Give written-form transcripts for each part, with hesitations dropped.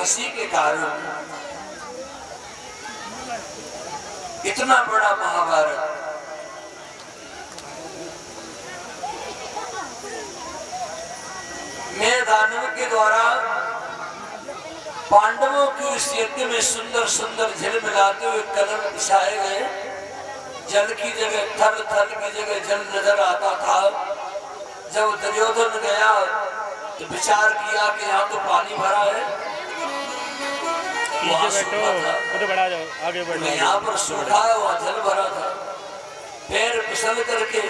हंसी के कारण इतना बड़ा महाभारत मैं दानव के द्वारा पांडवों की उस यज्ञ में सुंदर सुंदर झिल मिलाते हुए कलर बिछाए गए। जल की जगह थल, थल की जगह जल नजर आता था। जब दुर्योधन गया तो विचार किया कि यहाँ तो पानी भरा है, वहाँ पर सूखा है, वहाँ जल भरा था। पैर फिसल करके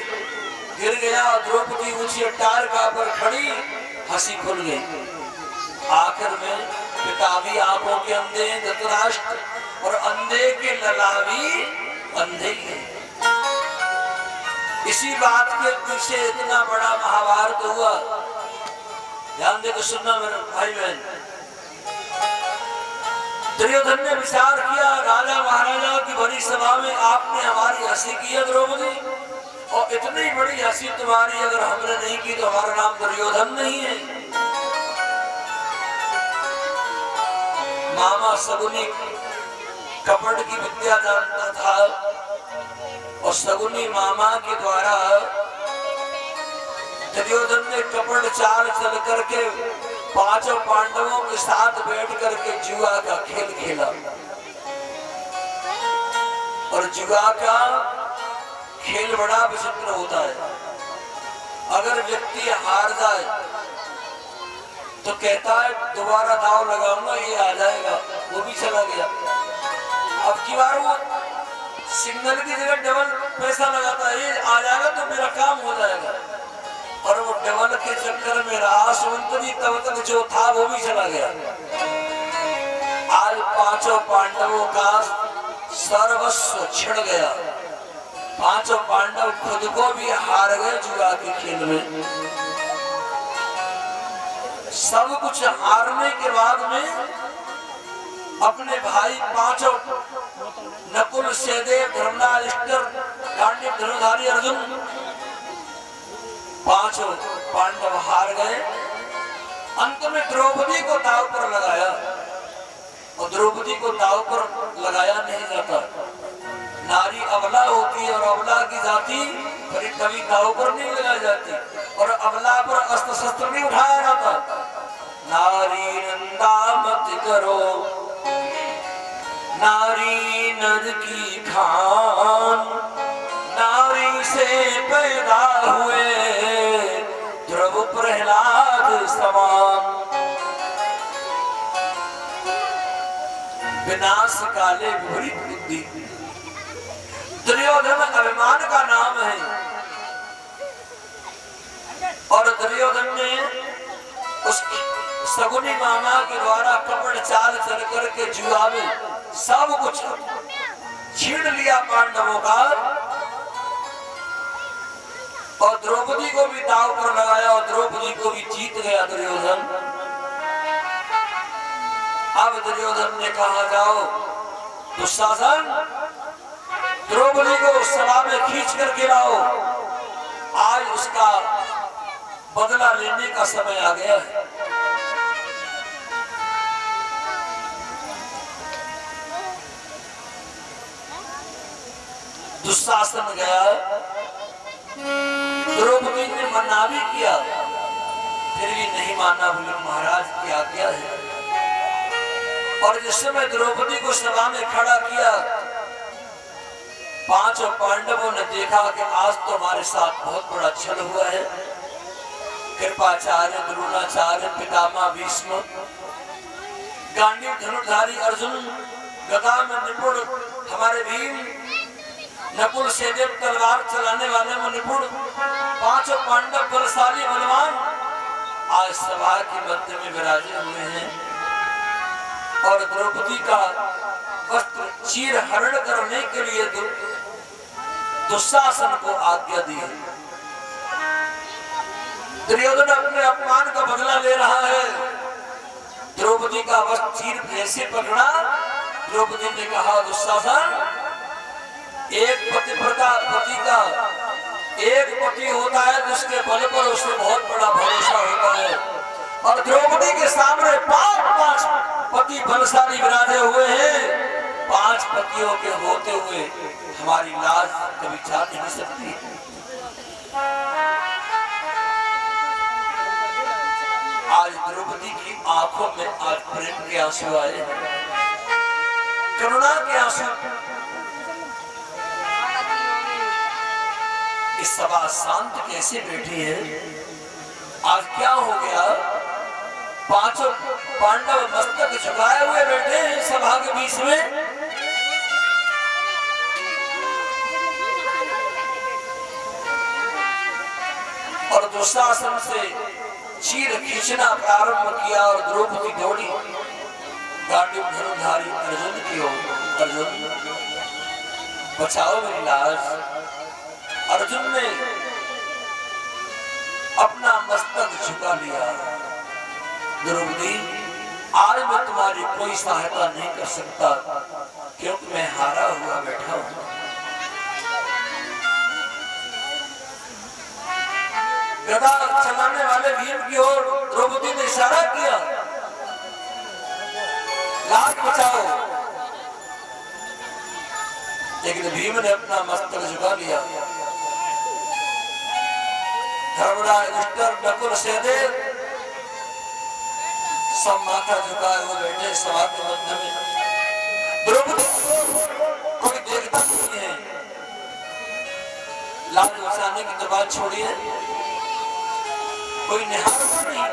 गिर गया। द्रौपदी ऊंची अट्टारिका पर खड़ी, हंसी खुल गई। आखिर में पिता भी आंखों के अंधे, धृतराष्ट्र और अंधे के ललावी अंधे। इसी बात के पीछे इतना बड़ा महाभारत हुआ। ध्यान देकर सुनना मेरे भाई बहन। दुर्योधन ने विचार किया, राजा महाराजा की बड़ी सभा में आपने हमारी हंसी की है द्रौपदी, और इतनी बड़ी हंसी तुम्हारी अगर हमने नहीं की तो हमारा नाम दुर्योधन नहीं है। मामा सगुनी कपट की विद्या जानता था, और सगुनी मामा के द्वारा दुर्योधन ने कपट चाल चल करके पांचों पांडवों के साथ बैठ करके जुआ का खेल खेला। और जुआ का खेल बड़ा विचित्र होता है। अगर व्यक्ति हार जाए तो कहता है दोबारा दांव लगाऊंगा, ये आ जाएगा, वो भी चला गया। अब की बार वो सिग्नल की जगह डबल पैसा लगाता है, ये आ जाएगा तो मेरा काम हो जाएगा। और वो डबल के चक्कर में रहा सुमंत्री, तब तक जो था वो भी चला गया। आज पांचों पांडवों का सर्वस्व छिड़ गया। पांचों पांडव खुद को भी हार गए जुआ के खेल में। सब कुछ हारने के बाद में अपने भाई पांचों नकुल, सहदेव, धर्मराज, गांडीव, धनुर्धारी अर्जुन, पांचों पांडव हार गए। अंत में द्रौपदी को दांव पर लगाया, और द्रौपदी को दांव पर लगाया नहीं जाता। नारी अबला होती है, और अबला की जाति कभी दांव पर नहीं लगाई जाती, और अबला पर अस्त्र शस्त्र नहीं उठाया जाता। नारी नंदा मत करो, नारी नर की खान, नारी से पैदा हुए ध्रुव प्रहलाद समान। विनाश काले विपरीत बुद्धि। दुर्योधन अभिमान का नाम है, और दुर्योधन ने उस सगुनी मामा के द्वारा कपट चाल चल करके जुआ में सब कुछ छीन लिया पांडवों का, और द्रौपदी को भी दांव पर लगाया, और द्रौपदी को भी जीत गया दुर्योधन। अब दुर्योधन ने कहा, जाओ दुशासन, द्रौपदी को सभा में खींच करके लाओ, आज उसका बदला लेने का समय आ गया है। दुशासन गया, द्रौपदी ने मना भी किया, फिर भी नहीं माना। बोले महाराज की आज्ञा है। और जिस समय द्रौपदी को सभा में खड़ा किया, पांचों पांडवों ने देखा कि आज तो हमारे साथ बहुत बड़ा छल हुआ है। कृपाचार्य, द्रोणाचार्य, पितामह भीष्म, गांडीव, धनुर्धारी अर्जुन, गदा में निपुण हमारे भीम, नकुल, सहदेव तलवार चलाने वाले में निपुण, पांचों पांडव बलशाली बलवान आज सभा के मध्य में विराजे हुए हैं। और द्रौपदी का वस्त्र चीर हरण करने के लिए दुशासन को आज्ञा दी है। दुर्योधन अपने अपमान का बदला ले रहा है। द्रौपदी का वस्त्र चीर कैसे पकड़ा? द्रौपदी ने कहा, दुशासन, एक पतिव्रता पति का एक पति होता है जिसके बल पर उसे बहुत बड़ा भरोसा होता है, और द्रौपदी के सामने 5 पति पति बलशाली विराजे हुए हैं, 5 पतियों के होते हुए हमारी लाज कभी जा नहीं सकती। आज द्रौपदी की आंखों में आज प्रेम के आंसू आए, करुणा के आंसू। इस सभा शांत कैसे बैठी है? आज क्या हो गया? 5 पांडव मस्तक झुकाए हुए बैठे हैं सभा के बीच में। और दुशासन से चीर खींचना प्रारंभ किया और द्रौपदी दौड़ी गांडीव धनुर्धारी अर्जुन की ओर। अर्जुन बचाओ मेरी लाज। अर्जुन ने अपना मस्तक झुका लिया। द्रौपदी, आज मैं तुम्हारी कोई सहायता नहीं कर सकता, क्योंकि मैं हारा हुआ बैठा हूं। गदा चलाने वाले भीम की ओर द्रौपदी ने इशारा किया, लाज बचाओ। लेकिन भीम ने अपना मस्तक झुका लिया। धर्मराज युधिष्ठिर नकुल सहदेव सब माथा झुकाए हुए बैठे सभा के मध्य में। द्रौपदी कोई देखता नहीं है। लाज बचाने की तो बात छोड़िए, कोई निहारता नहीं।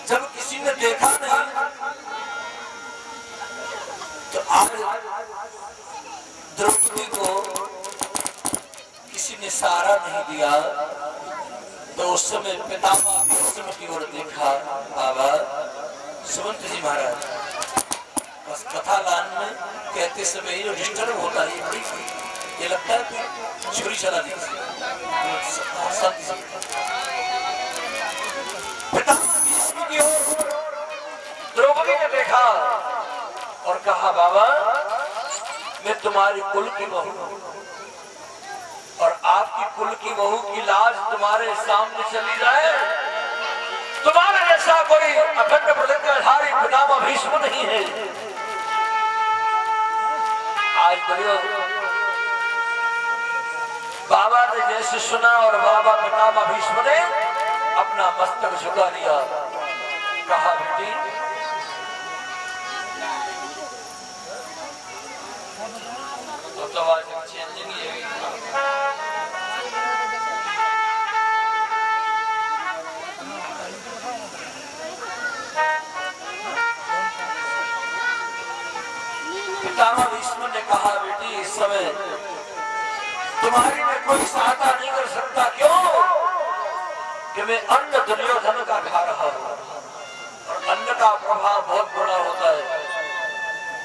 जब किसी ने देखा नहीं तो आज द्रौपदी को किसी ने सहारा नहीं दिया, तो उस समय पितामह भीष्म की ओर देखा। बाबा सुमंत जी महाराज, बस कथा लान में कहते समय ही युधिष्ठिर होता है, ये लगता है कि छुरी चला दी। द्रौपदी ने देखा और कहा, बाबा मैं तुम्हारी कुल की बहू हूं और आपकी कुल की बहू की लाज तुम्हारे सामने चली जाए। तुम्हारे जैसा कोई अखंड प्रतिज्ञाधारी पितामह भीष्म नहीं है। आज बाबा ने जैसे सुना और बाबा पितामह भीष्म ने अपना मस्तक झुका लिया। कहा, बेटी तो आज चेंजिंग ये पितामह भीष्म ने कहा, बेटी इस समय तुम्हारी में कोई सहायता नहीं कर सकता। क्यों? कि मैं अन्न दुर्योधन का खा रहा हूं और अन्न का प्रभाव बहुत बड़ा होता है।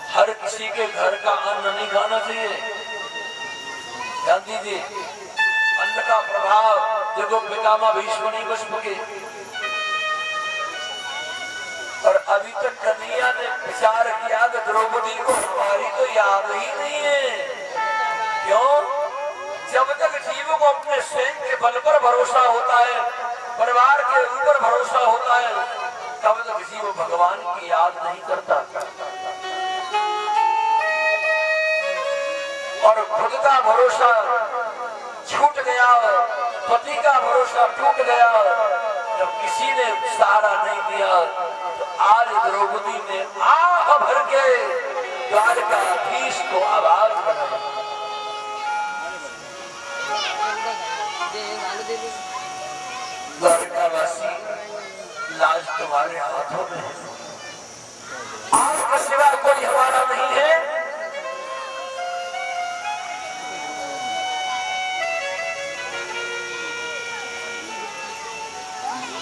हर किसी के घर का अन्न नहीं खाना चाहिए। ध्यान दीजिए, अन्न का प्रभाव देखो, पितामह भीष्म नहीं बच सके। और अभी तक कन्हैया ने विचार किया कि द्रौपदी को हमारी तो याद ही नहीं है। क्यों? जब तक जीव को अपने स्वयं के बल पर भरोसा होता है, परिवार के ऊपर भरोसा होता है, तब तक जीव भगवान की याद नहीं करता। और खुद का भरोसा छूट गया, पति का भरोसा टूट गया, जब किसी ने सहारा नहीं दिया, तो आज द्रौपदी ने आह भर के द्वारकाधीश को आवाज बनाई। द्वारकावासी, लाज तुम्हारे हाथों में है। आपके सिवा कोई हमारा नहीं है।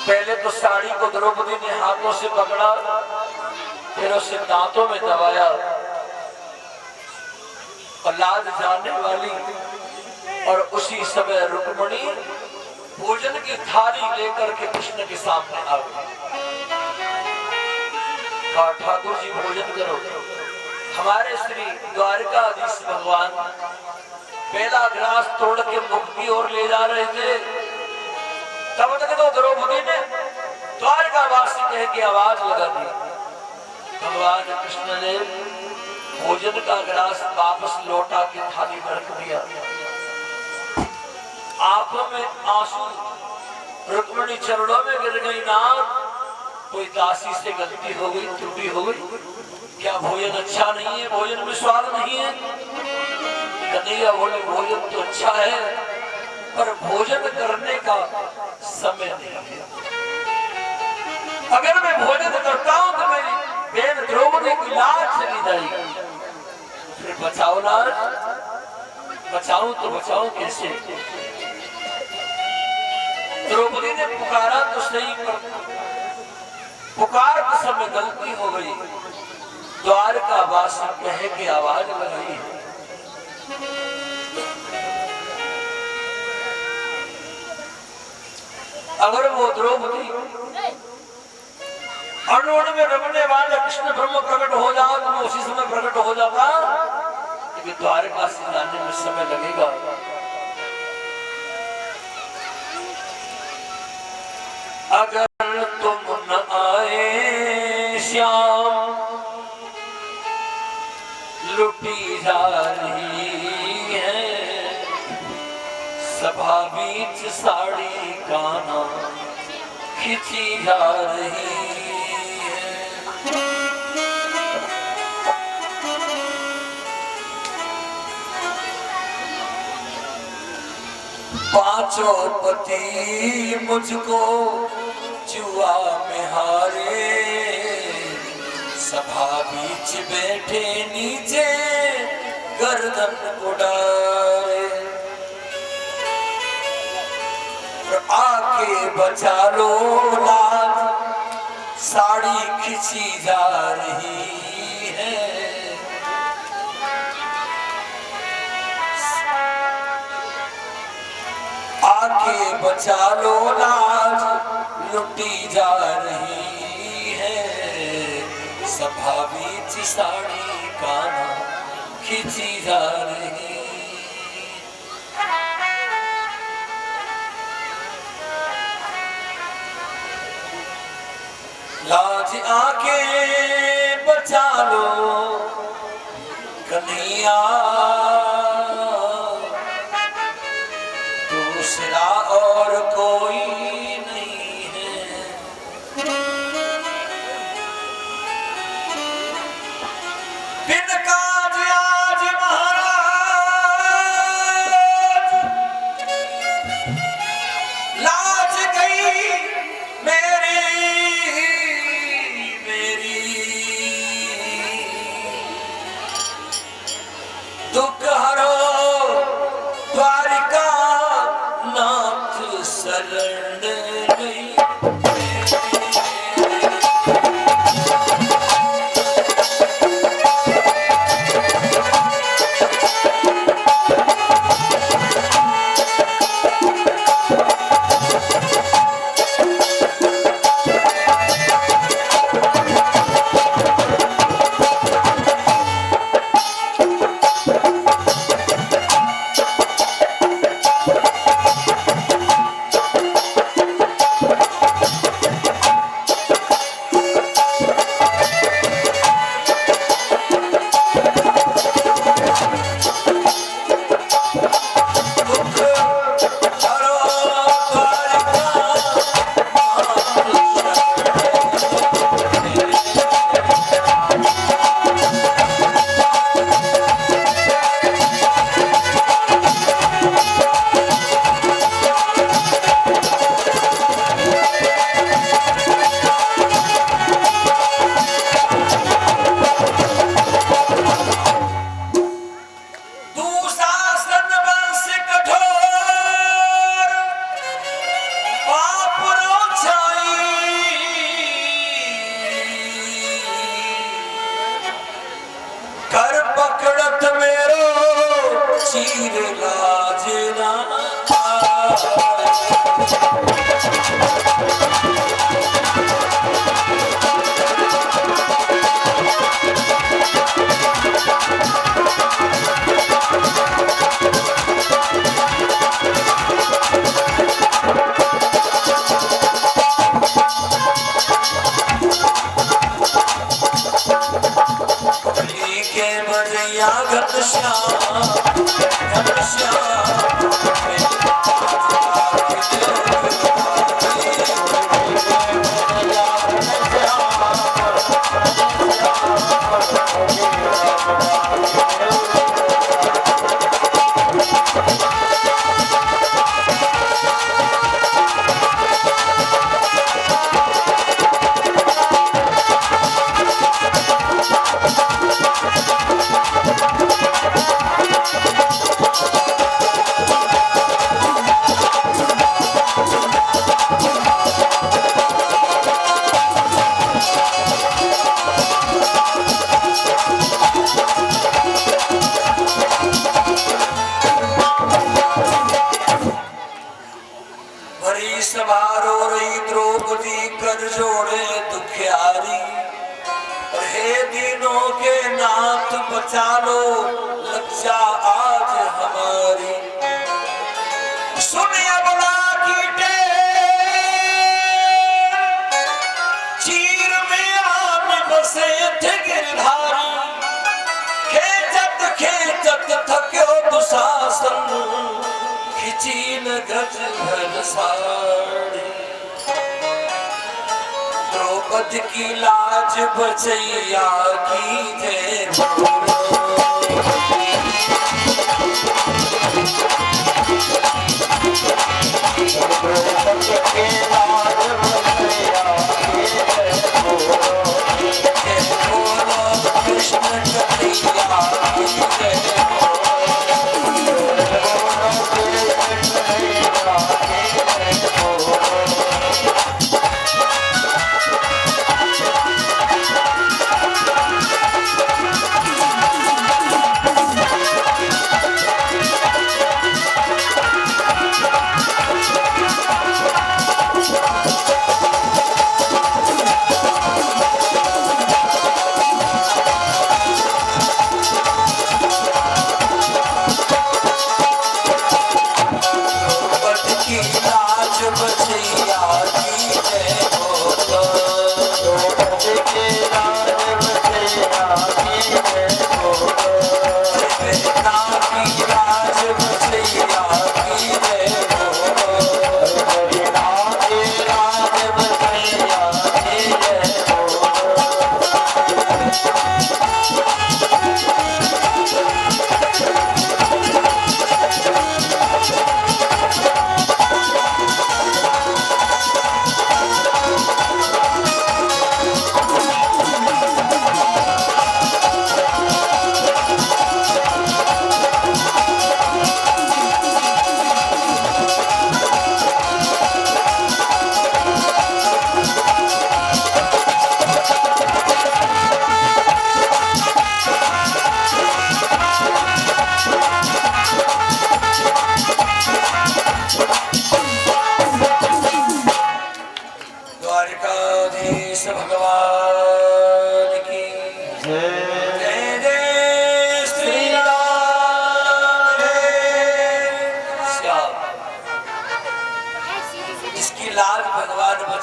पहले तो साड़ी को द्रौपदी ने हाथों से पकड़ा, फिर उसे दांतों में दबाया और लाज जाने वाली, और उसी समय रुक्मिणी भोजन की थाली लेकर के कृष्ण के सामने आ गई। कहा ठाकुर जी भोजन करो। हमारे श्री द्वारकाधीश भगवान पहला ग्लास तोड़ के मुख की ओर ले जा रहे थे, तब तक तो द्रौपदी ने द्वारकावासी कह के आवाज लगा दी। भगवान कृष्ण ने भोजन का ग्लास वापस लौटा के थाली में रख दिया। आंखों में आंसू, रुक्मिणी चरणों में गिर गई। नाथ, कोई दासी से गलती हो गई, त्रुटि हो गई क्या? भोजन अच्छा नहीं है, भोजन में स्वाद नहीं है? कन्हैया बोले भोजन तो अच्छा है, पर भोजन करने का समय नहीं है। अगर मैं भोजन करता हूं तो मेरी बहन द्रौपदी की लाज चली जाएगी। फिर बचाओ लाज, बचाऊं तो बचाऊं कैसे? द्रौपदी ने पुकारा तो सही, पर पुकार के समय गलती हो गई। द्वारकावासी कह के आवाज लगाई। अगर वो द्रौपदी अणु में रमने वाले कृष्ण ब्रह्म प्रकट हो जाओ तो उसी समय प्रकट हो जाता, क्योंकि द्वारका से जाने में समय लगेगा। अगर तुम न आए श्याम, लुटी जा रही है सभा बीच साड़ी काना खिंची जा रही है। पांचों पति मुझको जुआ में हारे, सभा बीच बैठे नीचे गर्दन उड़ाए। आके बचा लो लाज, साड़ी खिंची जा रही है। आके बचा लो लाज, लुटी जा रही है सभा बीच साड़ी काना खिंची जा रही। लाज आके बचा लो कन्हैया, दूसरा और कोई नहीं है। बिन काज आज महाराज, लाज गई मेरी दुख हरो द्वारिका नाथ शरण गई। बड़ी सभा रो रही द्रौपदी कर जोड़े दुखियारी। हे दीनों के नाथ बचा लो लज्जा आज हमारी। सुनिए बला कीटे चीर में आम बसे थे गिरधारी। खेचत खेचत थक्यो दुशासन खिची न गज भर साड़ी। द्रौपदी की लाज बचैया की जय बोलो कृष्ण कन्हैया की जय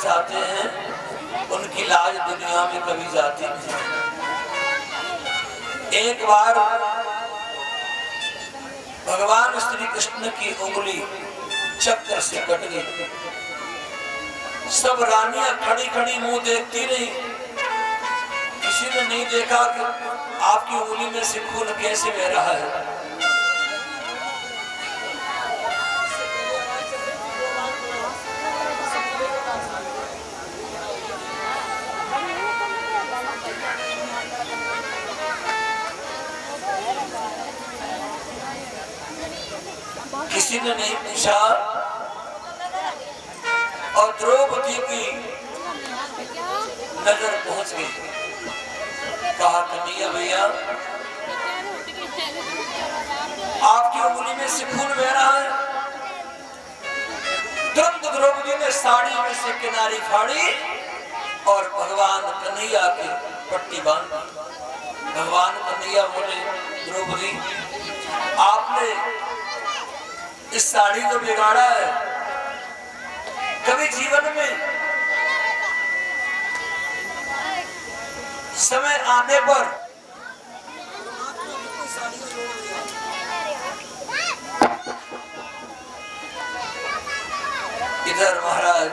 चाहते हैं उनकी लाज दुनिया में कभी जाती नहीं। एक बार भगवान श्री कृष्ण की उंगली चक्र से कट गई। सब रानियां खड़ी खड़ी मुंह देखती रही। किसी ने नहीं देखा कि आपकी उंगली में से खून कैसे बह रहा है। किसी ने नहीं पूछा और द्रौपदी की नजर पहुंच गई। कहा कन्हैया भैया आपकी उंगली में से खून बह रहा है। तुरंत द्रौपदी ने साड़ी में से किनारी फाड़ी और भगवान कन्हैया की पट्टी बांध दी। भगवान कन्हैया बोले द्रौपदी आपने इस साड़ी को बिगाड़ा है। कभी जीवन में समय आने पर इधर महाराज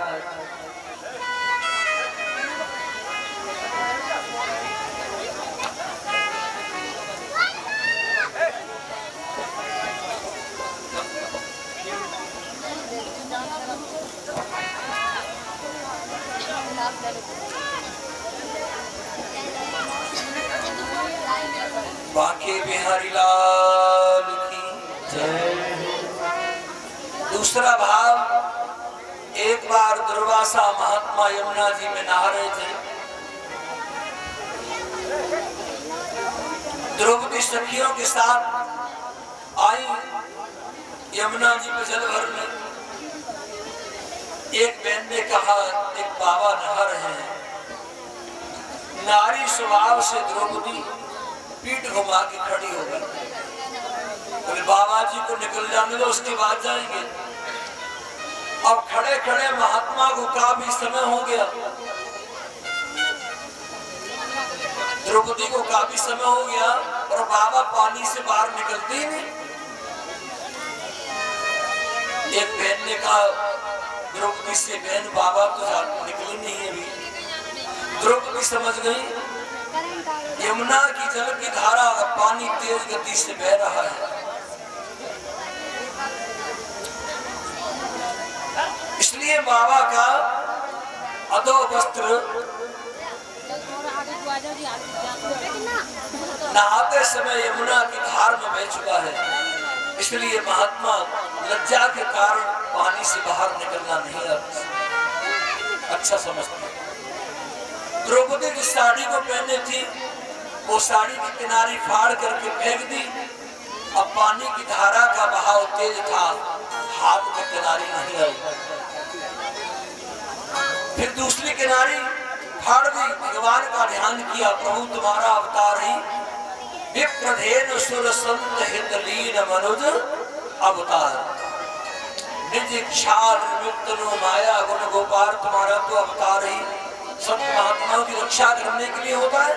बांके बिहारी लाल की जय। दूसरा भाव एक बार दुर्वासा महात्मा यमुना जी में नहा रहे थे। द्रौपदी सखियों के साथ आई यमुना जी में जल भरने। एक बहन ने कहा, एक बाबा नहा रहे हैं, नारी स्वभाव से द्रौपदी पीठ घुमा के खड़ी हो गई। बोले बाबा जी को निकल जाने दो, उसके बाद जाएंगे। अब खड़े खड़े महात्मा को काफी समय हो गया, द्रौपदी को काफी समय हो गया और बाबा पानी से बाहर निकलते ही नहीं। एक बहन ने कहा द्रौपदी से, बहन बाबा तो निकली नहीं है अभी। द्रौपदी समझ गई यमुना की जल की धारा, पानी तेज गति से बह रहा है, इसलिए बाबा का अधो वस्त्र नहाते समय यमुना की धार में बह चुका है, इसलिए महात्मा लज्जा के कारण पानी से बाहर निकलना नहीं अच्छा समझते। द्रौपदी की साड़ी को पहने थी, वो साड़ी की किनारी फाड़ करके फेंक दी। अब पानी की धारा का बहाव तेज था, हाथ में किनारी नहीं आई, फिर दूसरी किनारी फाड़ दी। भगवान का ध्यान किया, प्रभु तुम्हारा अवतार ही विप्रधेन सुर संत हित लीन मनुज अवतार, निज क्षार निमित्त नो माया गुण गोपाल, तुम्हारा तो अवतार ही संत महात्माओं की रक्षा करने के लिए होता है।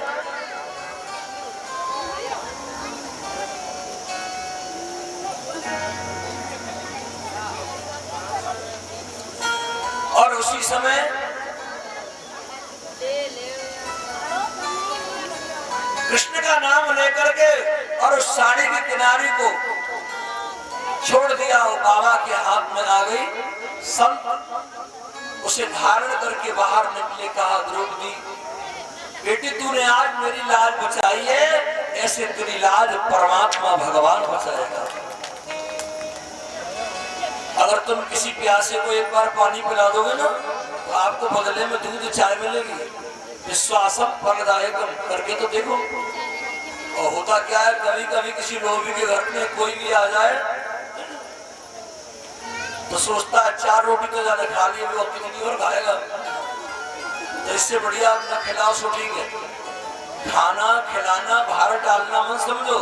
और उसी समय कृष्ण का नाम लेकर के और उस साड़ी की किनारी को छोड़ दिया, वो बाबा के हाथ में आ गई। संत उसे धारण करके बाहर निकले, कहा द्रौपदी बेटी तूने आज मेरी लाज बचाई है, ऐसे तेरी लाज परमात्मा भगवान बचाएगा। अगर तुम किसी प्यासे को एक बार पानी पिला दोगे ना, तो आपको बदले में दूध चाय मिलेगी। विश्वासम फलदायकम करके तो देखो। और होता क्या है, कभी कभी किसी लोभी के घर में कोई भी आ जाए तो सोचता है 4 रोटी तो ज्यादा खा ली, वो कितनी और खाएगा, तो इससे बढ़िया अपना खिलाओ सो ठीक है। खाना खिलाना बाहर डालना मत समझो,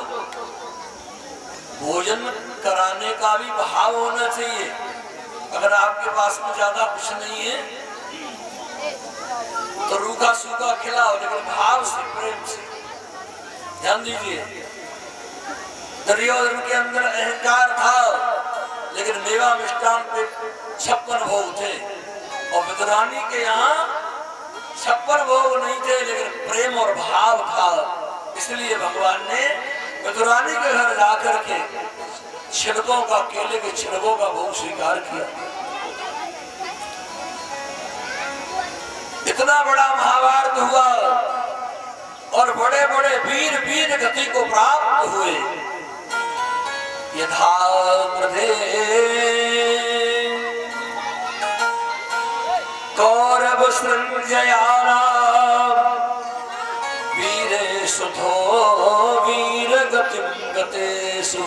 भोजन कराने का भी भाव होना चाहिए। अगर आपके पास में ज्यादा कुछ नहीं है तो रूखा सूखा खिलाओ, लेकिन भाव से, प्रेम से। ध्यान दीजिए, दुर्योधन के अंदर अहंकार था, लेकिन मेवा मिष्टान पे 56 भोग थे, और विदुरानी के यहाँ 56 भोग नहीं थे, लेकिन प्रेम और भाव था। इसलिए भगवान ने विदुरानी के घर जाकर के छिड़कों का, केले के छिड़कों का भोग स्वीकार किया। इतना बड़ा महाभारत हुआ और बड़े बड़े वीर वीर गति को प्राप्त हुए। यथा कौरव संजयाना वीरे सुधो वीर गतिम गतेषु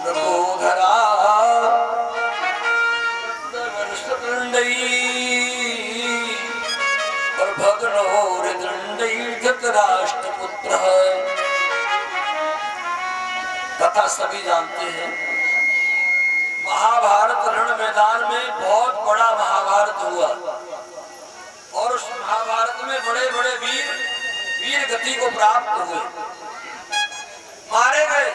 प्रबोधरा और भगनोर दंडई धृतराष्ट्रपुत्र। कथा सभी जानते हैं। महाभारत रण मैदान में बहुत बड़ा महाभारत हुआ और उस महाभारत में बड़े बड़े वीर गति को प्राप्त हुए, मारे गए।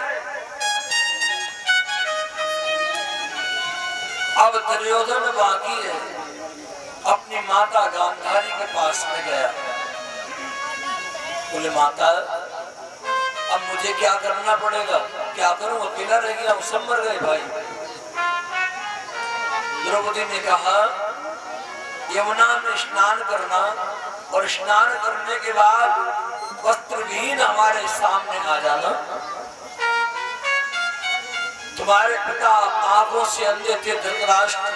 अब दुर्योधन बाकी है, अपनी माता गांधारी के पास में गया। बोले माता अब मुझे क्या करना पड़ेगा, क्या करूं, अकेला रह गया, सब मर गए भाई। द्रौपदी ने कहा यमुना में स्नान करना और स्नान करने के बाद वस्त्रहीन हमारे सामने आ जाना। तुम्हारे पिता आंखों से अंधे थे धृतराष्ट्र,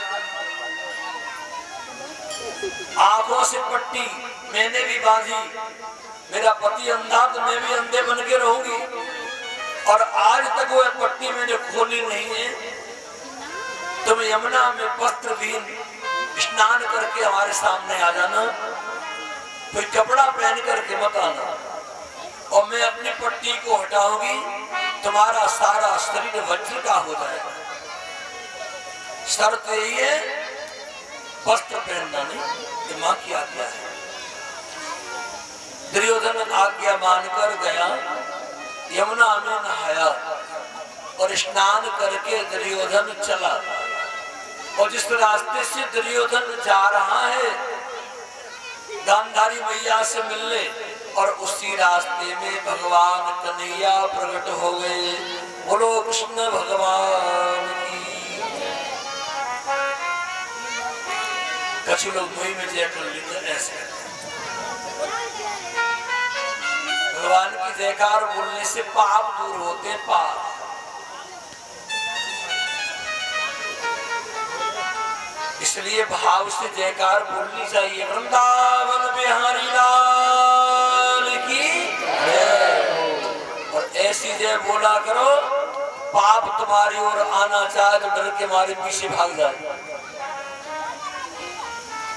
आंखों से पट्टी मैंने भी बांधी, मेरा पति अंधा तो मैं भी अंधे बन के रहूंगी, और आज तक वो पट्टी मैंने खोली नहीं है। तुम यमुना में वस्त्र विहीन स्नान करके हमारे सामने आ जाना, कोई कपड़ा पहन करके मत आना, और मैं अपनी पट्टी को हटाऊंगी, तुम्हारा सारा शरीर वज्र का हो जाएगा। शर्त यही है, वस्त्र पहनना नहीं, ये मां की आज्ञा है। दुर्योधन आज्ञा मानकर गया, यमुना में नहाया और स्नान करके दुर्योधन चला। और जिस रास्ते से दुर्योधन जा रहा है गांधारी मैया से मिलने, और उसी रास्ते में भगवान कन्हैया प्रकट हो गए। बोलो कृष्ण भगवान की। कुछ लोग मुई में जय कर लेते ऐसे। भगवान की जयकार बोलने से पाप दूर होते, पाप। इसलिए भाव से जयकार बोलनी चाहिए। वृंदावन बिहारी लाल की जय। और ऐसी जय बोला करो, पाप तुम्हारी ओर आना चाहे तो डर के मारे पीछे भाग जाए।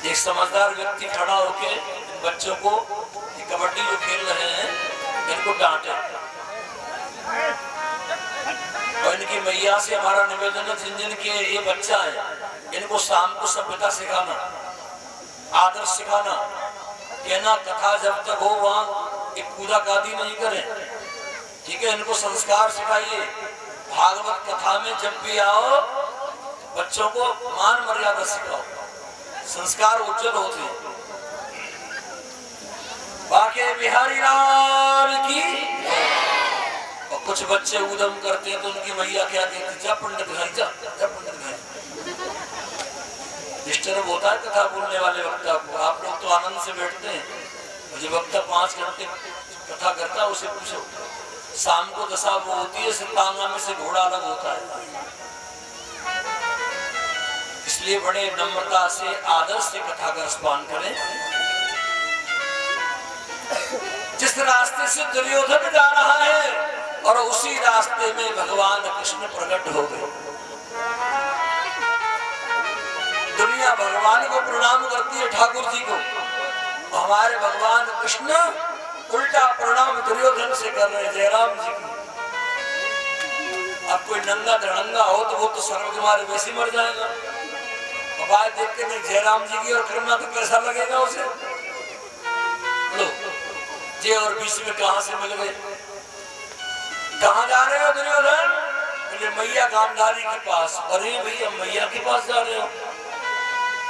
एक समझदार व्यक्ति खड़ा होके बच्चों को कबड्डी जो खेल रहे हैं इनको डांटे, और इनकी मैया से हमारा निवेदन है, जिन जिन के ये बच्चा है इनको शाम को सभ्यता सिखाना, आदर सिखाना, कहना कथा जब तक हो वहाँ एक पूजा कादी नहीं करें, ठीक है। इनको संस्कार सिखाइए। भागवत कथा में जब भी आओ बच्चों को मान मर्यादा सिखाओ, संस्कार उज्जवल होते हैं। बाके बिहारी लाल की। और कुछ बच्चे उदम करते हैं तो उनकी मैया क्या कहती, जा पंडित घर जा, जा पंडित घर। डिस्टर्ब होता है कथा बोलने वाले वक्ता को। आप लोग तो आनंद से बैठते हैं, मुझे वक्ता 5 घंटे कथा करता है, उसे पूछो शाम को दशा वो होती है, सितांगा में से घोड़ा अलग होता है। इसलिए बड़े नम्रता से आदर से कथा का स्पान करें। जिस रास्ते से दुर्योधन जा रहा है और उसी रास्ते में भगवान कृष्ण प्रकट हो गए। दुनिया भगवान को प्रणाम करती है, ठाकुर जी को, हमारे भगवान कृष्ण उल्टा प्रणाम दुर्योधन से कर रहे जयराम जी को। अब कोई नंगा धड़ंगा हो तो वो तो सर्व के मारे वैसे मर जाएगा। बात देख के नहीं जयराम जी की और करना तो कैसा लगेगा उसे। लो जय और बीच में कहां से मिल गए। कहां जा रहे हो दुर्योधन? बोले मैया गांधारी के पास। अरे भैया मैया के पास जा रहे हो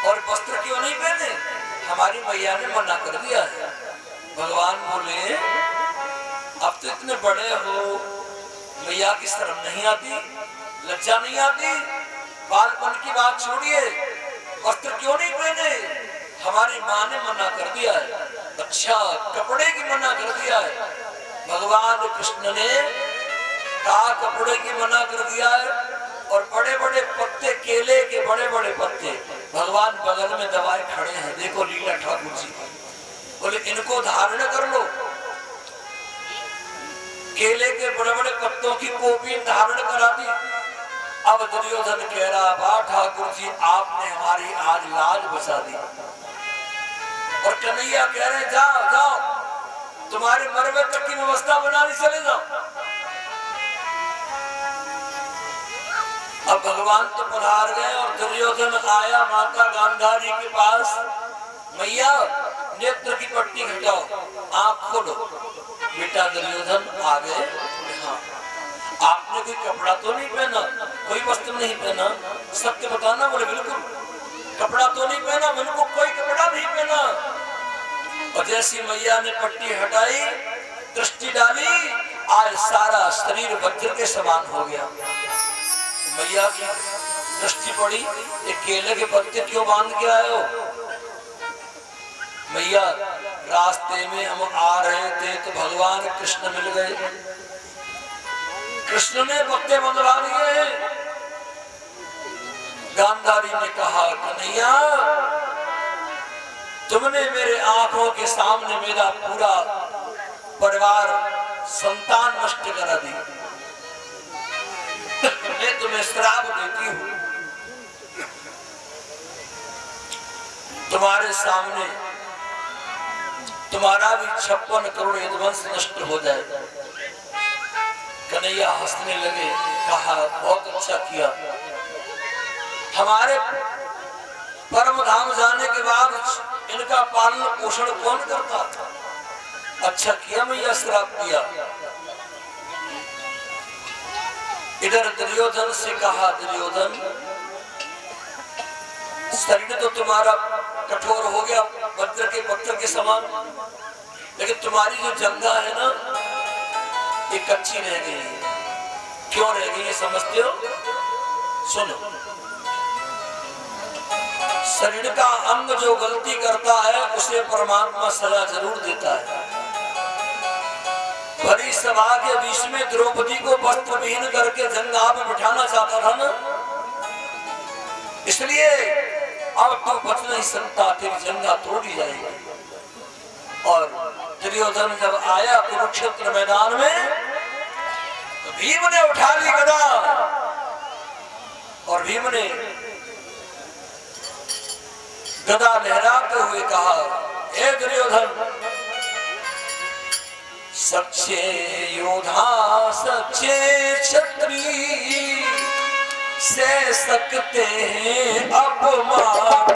और वस्त्र क्यों नहीं पहने? हमारी मैया ने मना कर दिया है। भगवान बोले अब तो इतने बड़े हो, मैया की शर्म नहीं आती, लज्जा नहीं आती? बालपन की बात छोड़िए, वस्त्र क्यों नहीं पहने? हमारी माँ ने मना कर दिया है। अच्छा कपड़े की मना कर दिया है। भगवान कृष्ण ने कहा कपड़े की मना कर दिया है और बड़े बड़े पत्ते, केले के बड़े बड़े पत्ते भगवान बगल में दबाए खड़े हैं। देखो लीला ठाकुर जी। बोले इनको धारण कर लो। केले के बड़े बड़े पत्तों की कोपी धारण करा दी। अब दुर्योधन कह रहा वाह ठाकुर जी आपने हमारी आज लाज बचा दी। और कन्हैया कह रहे जाओ जाओ तुम्हारे मरवे तक की व्यवस्था बनानी, चले जाओ। अब भगवान तो पधार गए और दुर्योधन आया माता गांधारी के पास। मैया नेत्र की पट्टी घटाओ, आंख खोलो। बेटा दुर्योधन आ गए। हाँ आपने कोई कपड़ा तो नहीं पहना, कोई वस्त्र नहीं पहना? सत्य बताना। बोले बिल्कुल कपड़ा तो नहीं पहना, बिल्कुल कोई कपड़ा नहीं पहना। और जैसी मैया ने पट्टी हटाई, दृष्टि डाली, आज सारा शरीर वज्र के समान हो गया। मैया की दृष्टि पड़ी, ये केले के पत्ते क्यों बांध के आए हो? मैया रास्ते में हम आ रहे थे तो भगवान कृष्ण मिल गए, कृष्ण ने पत्ते बंधवा दिए। गांधारी ने कहा कन्हैया तुमने मेरे आंखों के सामने मेरा पूरा परिवार संतान नष्ट करा दी। मैं तुम्हें श्राप देती हूँ, तुम्हारे सामने तुम्हारा भी 56 करोड़ यदुवंश नष्ट हो जाए। कन्हैया हंसने लगे, कहा बहुत अच्छा किया, हमारे परम धाम जाने के बाद इनका पालन पोषण कौन करता था, अच्छा किया मैया श्राप दिया। इधर दुर्योधन से कहा, दुर्योधन शरीर तो तुम्हारा कठोर हो गया वज्र के पत्थर के समान, लेकिन तुम्हारी जो जंगा है ना ये कच्ची रह गई है। क्यों रह गई है समझते हो? सुनो, शरीर का अंग जो गलती करता है उसे परमात्मा सजा जरूर देता है। बड़ी सभा के बीच में द्रौपदी को वस्त्रहीन करके जंगा में बिठाना चाहता था ना, इसलिए अब तो बच नहीं सकता, तेरी जंगा तोड़ी जाएगी। और दुर्योधन जब आया कुरुक्षेत्र मैदान में तो भीम ने उठा ली गदा और भीम ने गदा लहराते हुए कहा, हे दुर्योधन, सच्चे योद्धा सच्चे क्षत्रिय से सकते हैं अपमान।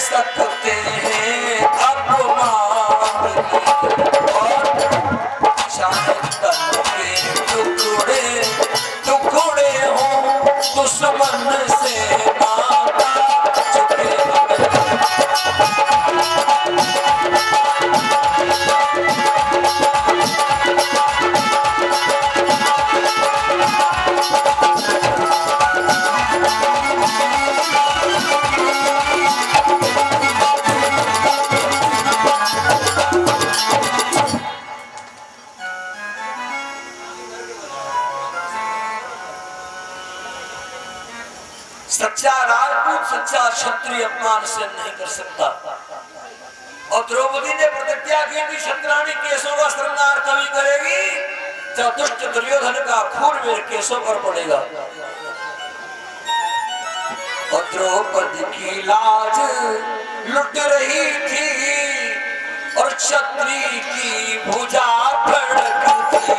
सकते हैं अपमान और चाहे तन के टुकड़े टुकड़े हो दुश्मन से माता चुके। सच्चा राजपूत सच्चा क्षत्रिय अपमान से नहीं कर सकता। और द्रौपदी ने प्रतिज्ञा की कि क्षत्राणी केशों का श्रृंगार कभी करेगी जब दुष्ट दुर्योधन का खून मेरे केशों पर पड़ेगा। और द्रौपदी की लाज लुट रही थी और क्षत्रिय की भुजा फड़कती थी।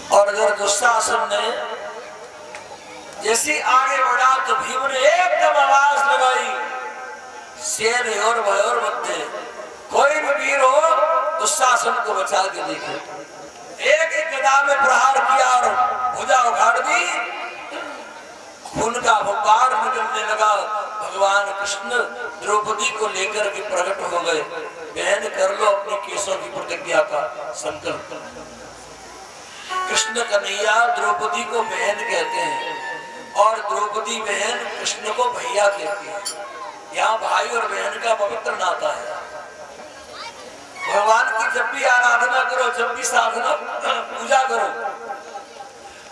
और अगर दुशासन ने जैसे आगे बढ़ा तो भीम ने एकदम आवाज लगाई, शेर और भयोर मध्य कोई भी वीर हो दुशासन को बचा के देखे। एक एक गदा में प्रहार किया और भुजा उखाड़ दी, खून का फव्वार निकलने लगा। भगवान कृष्ण द्रौपदी को लेकर के प्रकट हो गए। बहन कर लो अपने केशों की प्रतिज्ञा का संकल्प। कृष्ण कन्हैया द्रौपदी को बहन कहते हैं और द्रौपदी बहन कृष्ण को भैया कहती है। यहाँ भाई और बहन का पवित्र नाता है। भगवान की जब भी आराधना करो, जब भी साधना पूजा करो,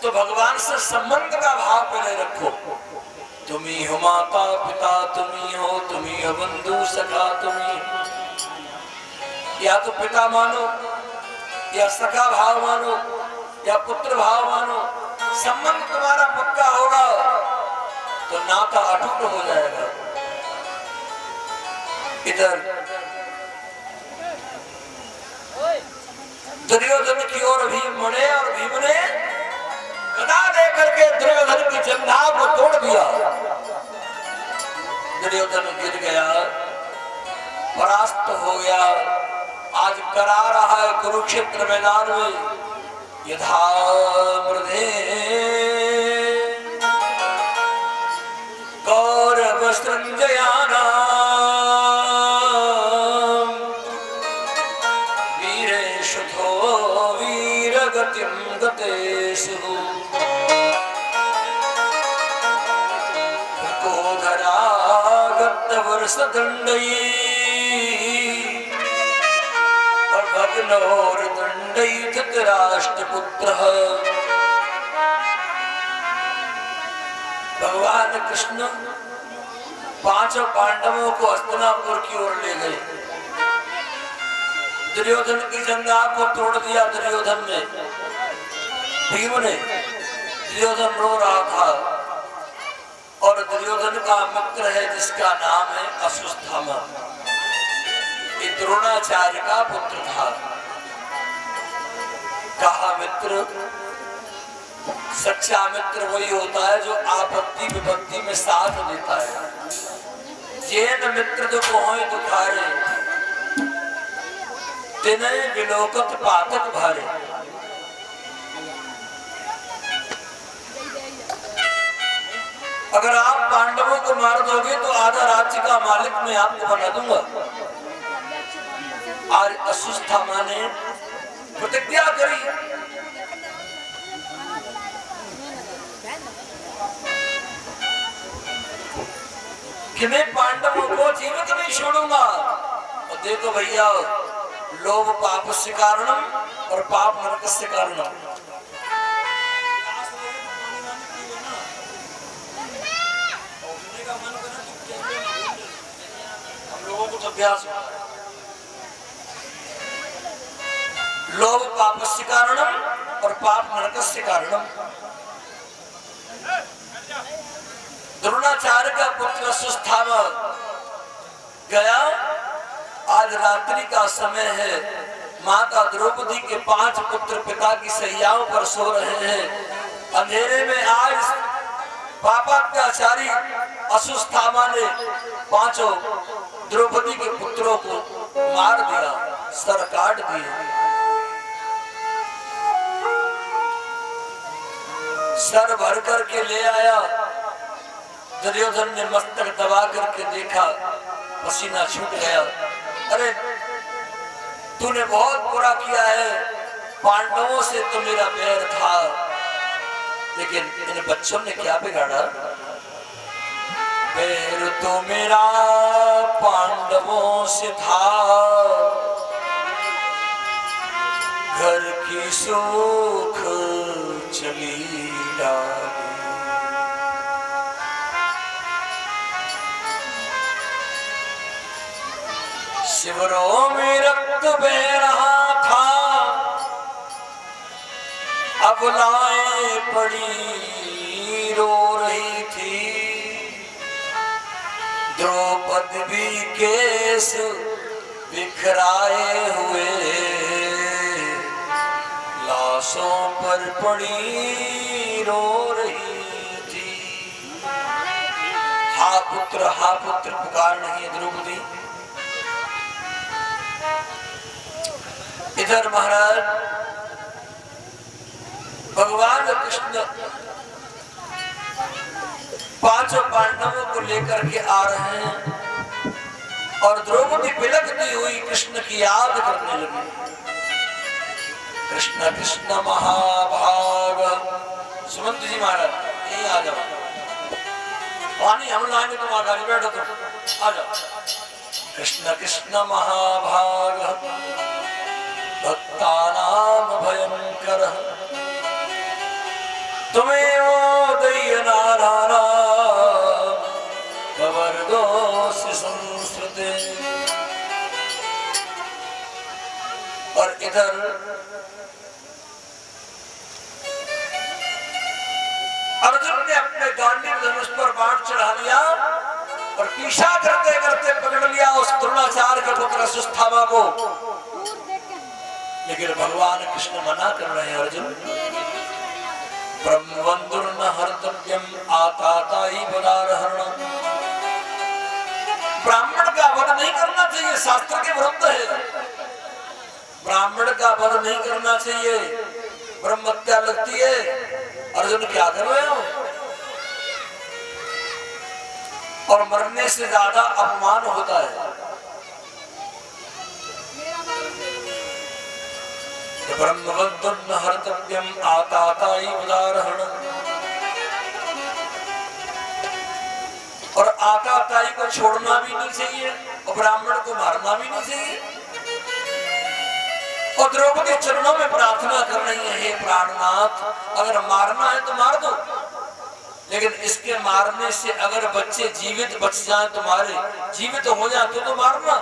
तो भगवान से संबंध का भाव पहले रखो। तुम्ही हो माता पिता, तुम्ही हो, तुम्ही हो बंधु सखा, तुम्ही या तो पिता मानो, या सखा भाव मानो, या पुत्र भाव मानो। संबंध तुम्हारा पक्का होगा तो नाता अटूट हो जाएगा। इधर दुर्योधन की ओर भीम मुड़े और भीम ने गदा लेकर के दुर्योधन की जंघा को तोड़ दिया। दुर्योधन गिर गया, परास्त हो गया। आज करा रहा है कुरुक्षेत्र मैदान में यथा मृधे कौरव संजयाना वीरेशुधो वीरगतिं गतेषु कोधरा गत्तवर्षदण्डैः भग्नोर दंडैः धृतराष्ट्रपुत्रः। भगवान कृष्ण पांचों पांडवों को हस्तिनापुर की ओर ले गए। दुर्योधन की जंघा को तोड़ दिया दुर्योधन ने, भीम ने। दुर्योधन रो रहा था और दुर्योधन का मित्र है जिसका नाम है अश्वत्थामा। ये द्रोणाचार्य का पुत्र था। कहा मित्र, सच्चा मित्र वही होता है जो आपत्ति विपत्ति में साथ देता है। जैन मित्र जो कोई दुखारे तिन्हें विलोकत पातक भारे। अगर आप पांडवों को मार दोगे तो आधा राज्य का मालिक मैं आपको बना दूंगा। आज अश्वत्थामा ने प्रतिज्ञा करी कि मैं पांडवों को जीवित नहीं छोड़ूंगा। और देखो भैया, लोभ पाप से कारणम और पाप नरक से कारणम। हम लोगों को अभ्यास, लोभ पाप से कारणम और पाप नरक से कारणम। द्रोणाचार्य का पुत्र अश्वत्थामा गया। आज रात्रि का समय है। माता द्रौपदी के 5 पुत्र पिता की सैयाओं पर सो रहे हैं। अंधेरे में आज पापात्याचारी अश्वत्थामा ने 5 द्रौपदी के पुत्रों को मार दिया, सर काट दिए। सर भर करके ले आया। दुर्योधन ने मस्तक दबा करके देखा, पसीना छूट गया। अरे तूने बहुत बुरा किया है, पांडवों से तो मेरा बैर था, लेकिन इन बच्चों ने क्या बिगाड़ा? बैर तो मेरा पांडवों से था, घर की सुख चली डाली। शिवरों में रक्त बह रहा था, अबलाएं पड़ी रो रही थी। द्रौपदी भी केस बिखराए हुए लाशों पर पड़ी रो रही थी। हा पुत्र पुकार नहीं है द्रौपदी। इधर महाराज भगवान कृष्ण 5 पांडवों को लेकर के आ रहे हैं और द्रौपदी बिलखती हुई कृष्ण की याद करने लगी। कृष्ण कृष्ण महाभाग। सुमंत जी महाराज यही आ जाओ। पानी हम लाएंगे तुम आगे बैठो, तुम आ जाओ। कृष्ण कृष्ण महाभाग भक्तानाम भयंकर तुमेव दय्यनारायण कवर्गोऽसि संस्कृते। और इधर अर्जुन ने अपने गांडीव धनुष पर बाण चढ़ा लिया और पीछा करते करते पकड़ लिया उस द्रोणाचार्य के पुत्र अश्वत्थामा को। लेकिन भगवान कृष्ण मना कर रहे हैं, अर्जुन ब्रह्मवंदुर्न हर्तव्यम आताताई बलारहरणम। ब्राह्मण का वध नहीं करना चाहिए, शास्त्र के विरुद्ध है। ब्राह्मण का वध नहीं करना चाहिए, ब्रह्म हत्या लगती है। अर्जुन क्या कर रहे हो? और मरने से ज्यादा अपमान होता है। ब्रह्मवंदुर्न हर्तव्यम आताताई बलारहरणम। और आताताई को छोड़ना भी नहीं चाहिए और ब्राह्मण को मारना भी नहीं चाहिए। और द्रौपदी चरणों में प्रार्थना कर रही है, हे प्राणनाथ अगर मारना है तो मार दो, लेकिन इसके मारने से अगर बच्चे जीवित बच जाएं, तुम्हारे जीवित हो जाए तो मारना,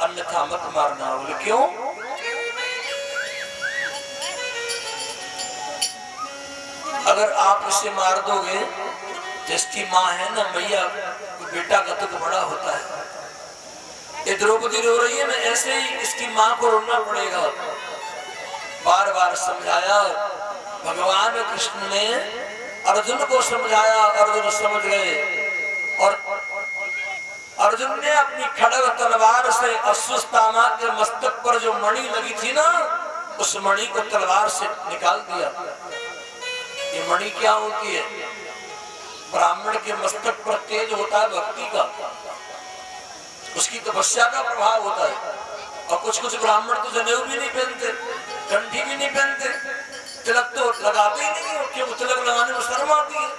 अन्यथा मत मारना। बोले क्यों? अगर आप इसे मार दोगे, जिसकी माँ है ना मैया, बेटा का दुख बड़ा होता है। ये द्रौपदी रो रही है ना, ऐसे ही इसकी माँ को रोना पड़ेगा। बार बार समझाया भगवान कृष्ण ने, अर्जुन को समझाया, अर्जुन समझ गए। और अर्जुन ने अपनी खड़ग तलवार से अश्वत्थामा के मस्तक पर जो मणि लगी थी ना, उस मणि को तलवार से निकाल दिया। ये मणि क्या होती है? ब्राह्मण के मस्तक पर तेज होता है भक्ति का, उसकी तपस्या का प्रभाव होता है। और कुछ कुछ ब्राह्मण तो जनेऊ भी नहीं पहनते, कंठी भी नहीं पहनते, तिलक तो लगाते ही नहीं, क्योंकि तिलक लगाने में शर्म आती है।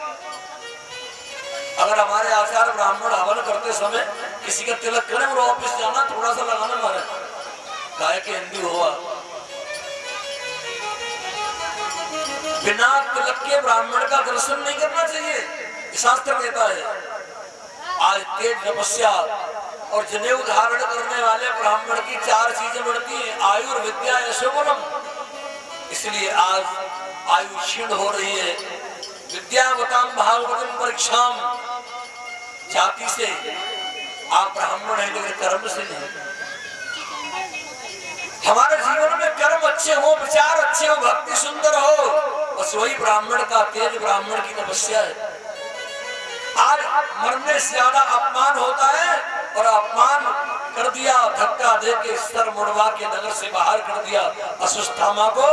अगर हमारे आचार्य ब्राह्मण हवन करते समय किसी का तिलक करें और ऑफिस जाना, थोड़ा सा लगाना मारे, गाय के हिंदी हुआ। बिना तिलक के ब्राह्मण का दर्शन नहीं करना चाहिए, शास्त्र कहता है। आज तेज तपस्या और जनेऊ धारण करने वाले ब्राह्मण की 4 चीजें बढ़ती हैं, आयु, विद्या, यशोबलम। इसलिए आज आयु क्षीण हो रही है। विद्यावताम भागवतम परीक्षाम, जाति से आप ब्राह्मण हैं लेकिन कर्म से नहीं। हमारे जीवन में कर्म अच्छे हो, विचार अच्छे हो, भक्ति सुंदर हो, बस वही ब्राह्मण का तेज, ब्राह्मण की तपस्या है। आज मरने से ज्यादा अपमान होता है, और अपमान कर दिया, धक्का देके सर मुड़वा के नगर से बाहर कर दिया अश्वत्थामा को।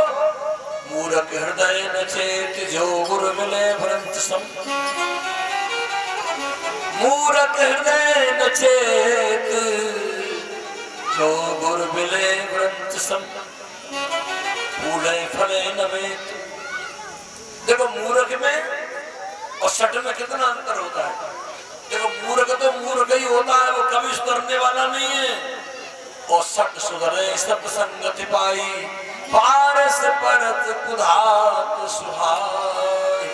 मूर्ख हृदय न चेत जो गुरु मिले भ्रंत सम। मूर्ख हृदय न चेत जो गुरु मिले भ्रंत सम। फूले फले न वेत। देखो मूर्ख में और सट में कितना अंतर होता है। देखो मूर्ख तो मूर्ख ही होता है, वो कभी सुधरने वाला नहीं है। और सट सुधरे सब संगति पाई, पारस परत कुधात सुहाई।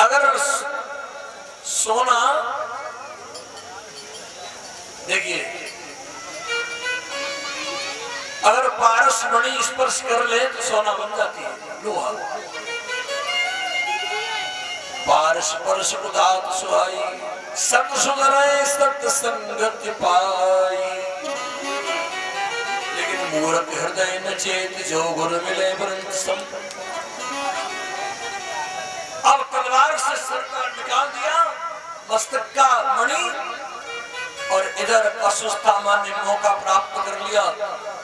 अगर सोना, देखिए अगर पारस मणि स्पर्श कर ले तो सोना बन जाती है, लोहा। पारस परस कुधात सुहाई, सत सुधरे सत संगति पाई। लेकिन मूर्ख हृदय न चेत जो गुरु मिले भ्रंत सम। अब तलवार से सर का निकाल दिया, मस्तक का मणि, और इधर अश्वत्थामा ने मौका प्राप्त कर लिया।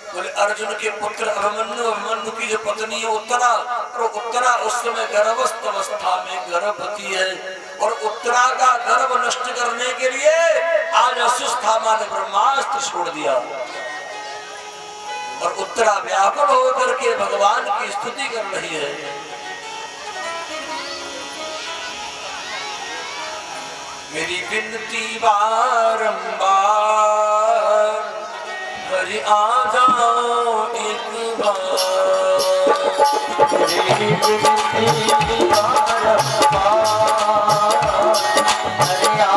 बोले अर्जुन के पुत्र अभिमन्यु, अभिमन्यु की जो पत्नी है उत्तरा, और उत्तरा उस समय गर्भस्थ अवस्था में गर्भवती है, और उत्तरा का गर्भ नष्ट करने के लिए आज अश्वत्थामा ने ब्रह्मास्त्र छोड़ दिया। और उत्तरा व्याकुल होकर के भगवान की स्तुति कर रही है। मेरी विनती बारंबार, हरि आ जाओ एक बार। मेरी विनती बारंबार, हरि आ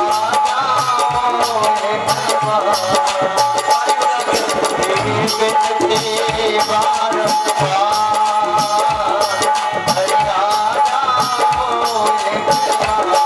जाओ एक बार। मेरी विनती बारंबार, हरि आ जाओ एक बार।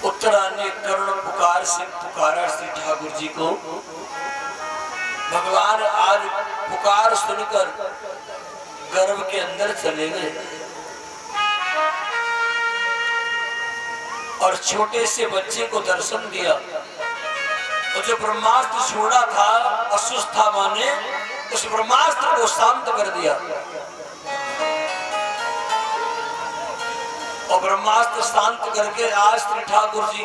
उत्तराने करुण पुकार से पुकारा श्री ठाकुर जी को। भगवान आज पुकार सुनकर गर्भ के अंदर चले गए और छोटे से बच्चे को दर्शन दिया। और जो ब्रह्मास्त्र छोड़ा था, असुस्थ था माने, उस ब्रह्मास्त्र को शांत कर दिया और ब्रह्मास्त्र शांत करके आज श्री ठाकुर जी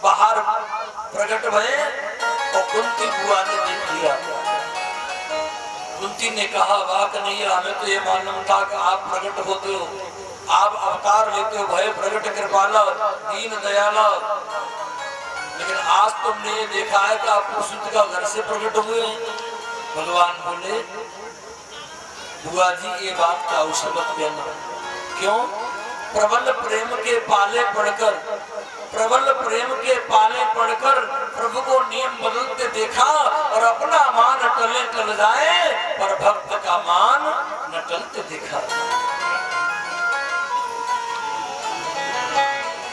बाहर प्रकट भये और कुंती बुआ ने देख लिया। कुंती ने कहा वाह कन्हैया, हमें तो ये मालूम था कि आप प्रकट होते हो, आप अवतार लेते हो, भय प्रकट कृपाला दीन दयाला, लेकिन आज तुमने ये देखा है कि आप पुरुष का घर से प्रकट हुए। भगवान बोले बुआ जी ये बात का उसे मत कहना। क्यों? प्रबल प्रेम के पाले पढ़कर, प्रबल प्रेम के पाले पढ़कर प्रभु को नियम बदलते देखा और अपना मान टले टल जाए पर भक्त का मान न टलते देखा।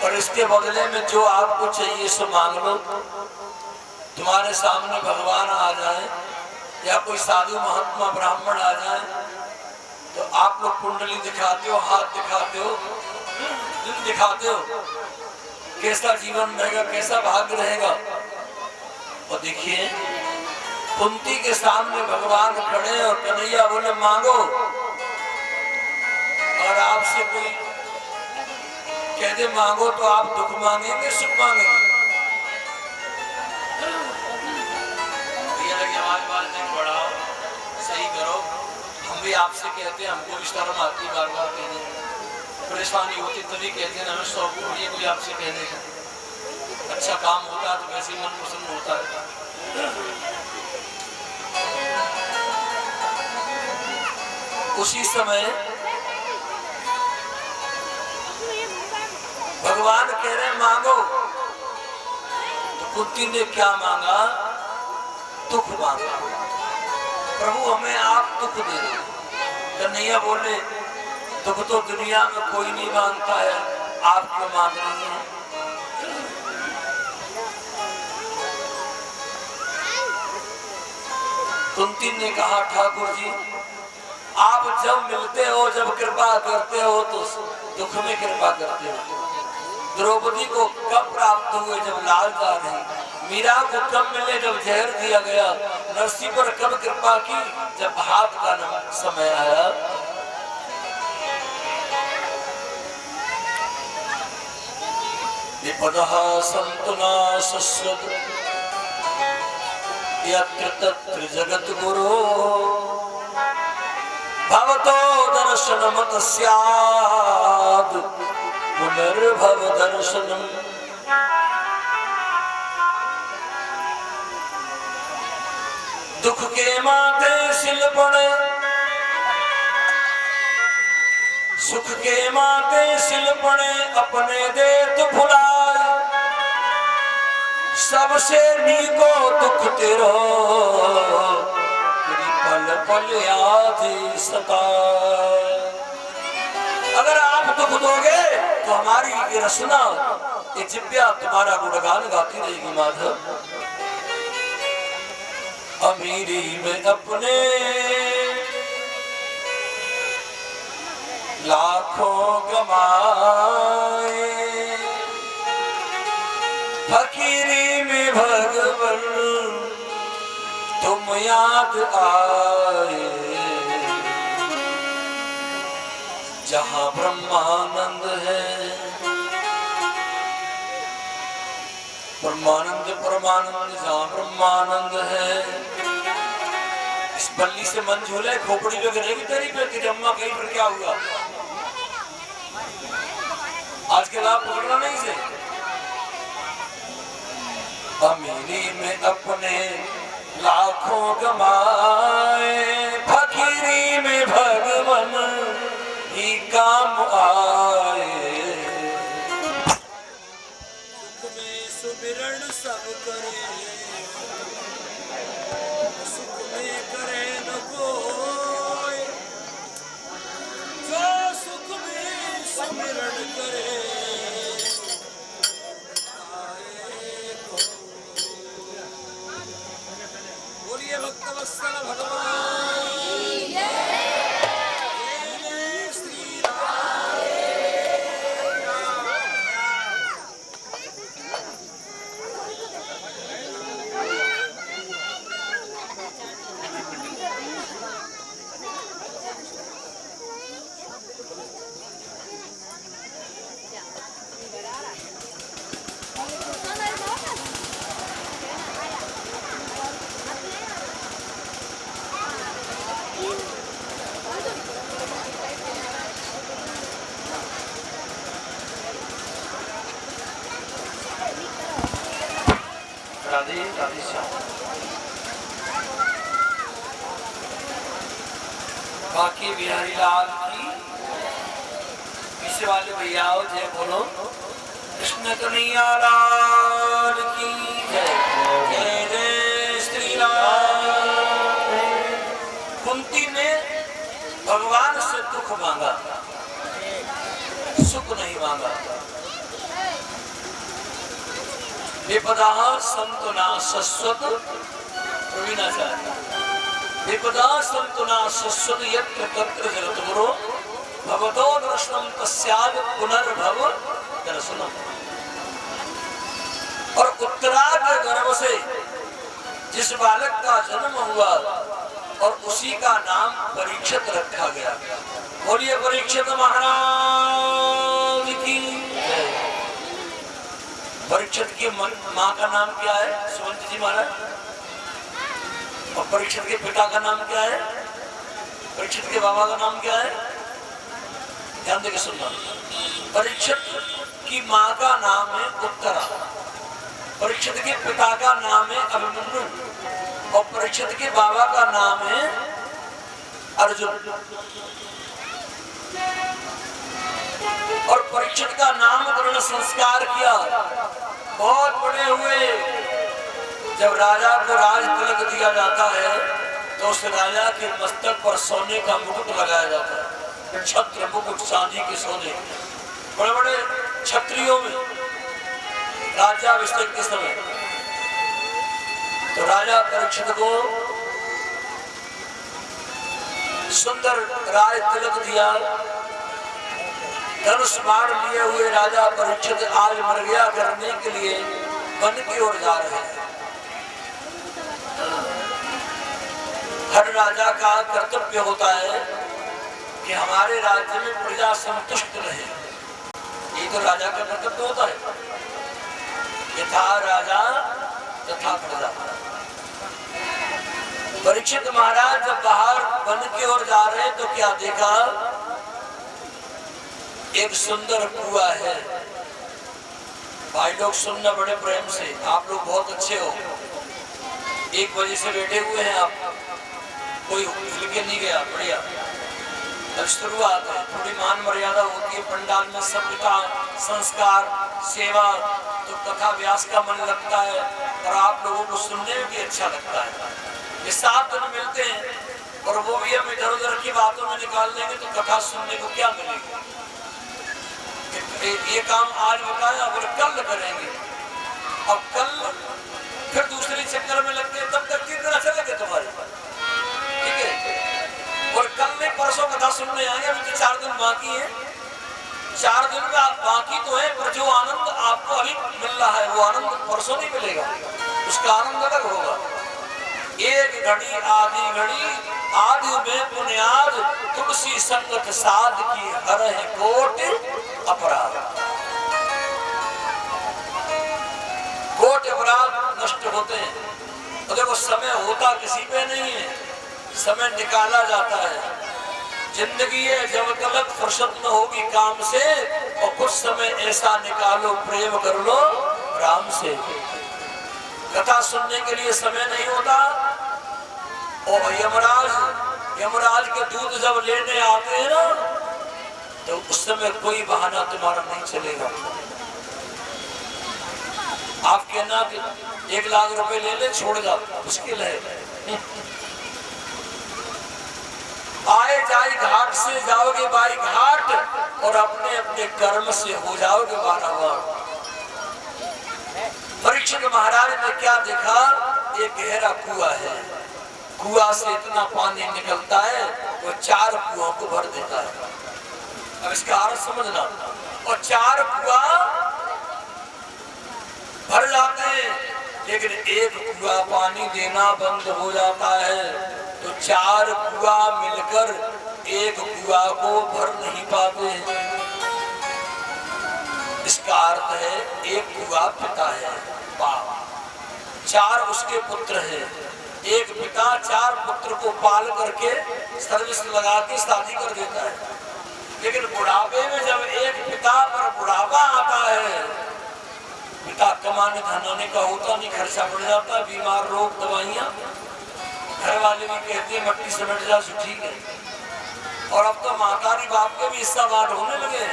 और इसके बदले में जो आपको चाहिए सो मांग लो। तुम्हारे सामने भगवान आ जाए या कोई साधु महात्मा ब्राह्मण आ जाए तो आप लोग कुंडली दिखाते हो, हाथ दिखाते हो, दिल दिखाते हो, कैसा जीवन रहेगा, कैसा भाग्य रहेगा। और देखिए कुंती के सामने भगवान खड़े और कन्हैया बोले मांगो। और आपसे कोई कह दे मांगो तो आप दुख मांगेंगे सुख मांगेंगे? आवाज नहीं बढ़ाओ, सही करो। हम भी आपसे कहते हैं, हमको भी शर्म आती है बार बार कहने में, परेशानी होती तभी कहते हैं हमें शौक थोड़ी है कोई आपसे कहने का। अच्छा काम होता है तो वैसे मन प्रसन्न होता है। उसी समय भगवान कह रहे मांगो। तो कुंती ने क्या मांगा? दुख मांगा। प्रभु हमें आप दुख दे दो। कन्हैया बोले दुख तो दुनिया में कोई नहीं मांगता है, आप क्यों मांग रही हैं? कुंती ने कहा ठाकुर जी आप जब मिलते हो, जब कृपा करते हो तो दुख में कृपा करते हो। द्रौपदी को कब प्राप्त हुए? जब लाल जा रही। मीरा को कब मिले? जब जहर दिया गया। नरसिंह पर कब कृपा की? जब भात का समय आया। विपदः सन्तुना शश्वत यत्र तत्र जगद्गुरो भवतो दर्शनमत स्याद् पुनर्भव दर्शनम्। दुख के माथे सिल पड़े, सुख के माथे सिल पड़े, अपने दे तो भुलाए, सबसे नीको दुख तेरो, तेरी पल पल याद सताए। अगर आप दुख दोगे तो हमारी ये रसना, ये जिब्या तुम्हारा गुणगान गाती रहेगी माधव। अमीरी में अपने लाखों गमाए, फकीरी में भगवन तुम याद आए। जहाँ ब्रह्मानंद है, ब्रह्मानंद परमानंद, जहाँ ब्रह्मानंद है। इस बल्ली से मन झूले, खोपड़ी पे गिरेगी तेरी पे, तेरी अम्मा कहीं पर क्या हुआ? आज के लाभ पकड़ना नहीं से। अमीरी में अपने लाखों गमाए, फकीरी में भगवन ही काम आए। सुख में सुमिरन सब करे, सुख में करे न कोई, जो सुख में सुमिरन करे बोलिए भक्तवत्सल भगवान श्री राम। राधे राधे श्याम। बाकी बिहारी लाल की पीछे वाले भैया जय बोलो। कृष्ण कन्हैया लाल की जय। जय जय श्री राम। कुंती ने भगवान से दुख मांगा, सुख नहीं मांगा। विपदा संतना शश्वत प्रवीणाचार्य। विपदा संतना शश्वत यत्र तत्र जगत गुरु भगवतो दर्शनम तस्याद पुनर्भव दर्शनम। और उत्तरा के गर्भ से जिस बालक का जन्म हुआ और उसी का नाम परीक्षित रखा गया। बोलिए परीक्षित महाराज की। परीक्षित की माँ का नाम क्या है? सुमंत जी महाराज। और परीक्षित के पिता का नाम क्या है? परीक्षित के बाबा का नाम क्या है? ध्यान देकर सुनना। परीक्षित की माँ का नाम है उत्तरा, परीक्षित के पिता का नाम है अभिमन्यु और परीक्षित के बाबा का नाम है अर्जुन। और परीक्षित का नामकरण संस्कार किया। बहुत बड़े हुए। जब राजा को राज तिलक दिया जाता है तो उस राजा के मस्तक पर सोने का मुकुट लगाया जाता है। छत्र मुकुट चांदी के सोने। बड़े बड़े छत्रियों में राज्याभिषेक के समय तो राजा परीक्षित को सुंदर राज तिलक दिया। धनुष बाण लिए हुए राजा परीक्षित आज मर गया करने के लिए वन की ओर जा रहे हैं। हर राजा का कर्तव्य होता है कि हमारे राज्य में प्रजा संतुष्ट रहे। ये तो राजा का कर्तव्य होता है। यथा राजा तथा प्रजा। परीक्षित महाराज जब बाहर वन की ओर जा रहे तो क्या देखा? एक सुंदर कुआं है। भाई लोग सुनना बड़े प्रेम से, आप लोग बहुत अच्छे हो। 1 बजे से बैठे हुए हैं आप, कोई हिल के नहीं गया। बढ़िया। अब शुरुआत है, थोड़ी मान मर्यादा होती है पंडाल में, सभ्यता संस्कार सेवा, तो कथा व्यास का मन लगता है और आप लोगों को सुनने में भी अच्छा लगता है। ये 7 दिन मिलते हैं और वो भी हम इधर उधर की बातों में निकाल देंगे तो कथा सुनने को क्या मिलेगा? ये काम आज बताया और कल करेंगे, अब कल फिर दूसरे चक्कर में लगते हैं, तब तक कितना चलेंगे तुम्हारे। ठीक है। और कल नहीं परसों कथा सुनने आएंगे। अभी तो 4 दिन बाकी है। 4 दिन में आप बाकी तो है, पर जो आनंद आपको अभी मिल रहा है वो आनंद परसों नहीं मिलेगा। उसका आनंद अलग होगा। एक घड़ी आधी घड़ी आदि में पुण्याद तुलसी संगत साध की हर है कोट अपराध। कोट अपराध नष्ट होते हैं। तो देखो समय होता किसी पे नहीं है, समय निकाला जाता है। जिंदगी है जब तक फुर्सत न होगी काम से, और कुछ समय ऐसा निकालो प्रेम कर लो राम से। कथा सुनने के लिए समय नहीं होता। और यमराज के दूध जब लेने आते हैं ना, तो उस समय कोई बहाना तुम्हारा नहीं चलेगा। आप कहना कि 1 लाख रुपए ले ले छोड़ जाओ, मुश्किल है। आए जाए घाट से जाओगे बाई घाट, और अपने अपने कर्म से हो जाओगे बाराबार। परीक्षित महाराज ने क्या देखा? एक गहरा कुआं है। कुआं से इतना पानी निकलता है वो 4 कुआं को भर देता है। अब इसका अर्थ समझना। और 4 कुआं भर जाते हैं, लेकिन एक कुआं पानी देना बंद हो जाता है, तो 4 कुआं मिलकर एक कुआं को भर नहीं पाते। इसका अर्थ है एक कुआं पिता है, बाप, 4 उसके पुत्र हैं। एक पिता 4 पुत्र को पाल करके सर्विस लगा के शादी कर देता है, लेकिन बुढ़ापे में जब एक पिता पर बुढ़ापा आता है, पिता कमाने धनाने का होता नहीं, खर्चा बढ़ जाता, बीमार रोग दवाइयाँ, घर वाले भी कहते हैं मट्टी समेट जा सो ठीक है। और अब तो महतारी बाप के भी हिस्सा बांट होने लगे,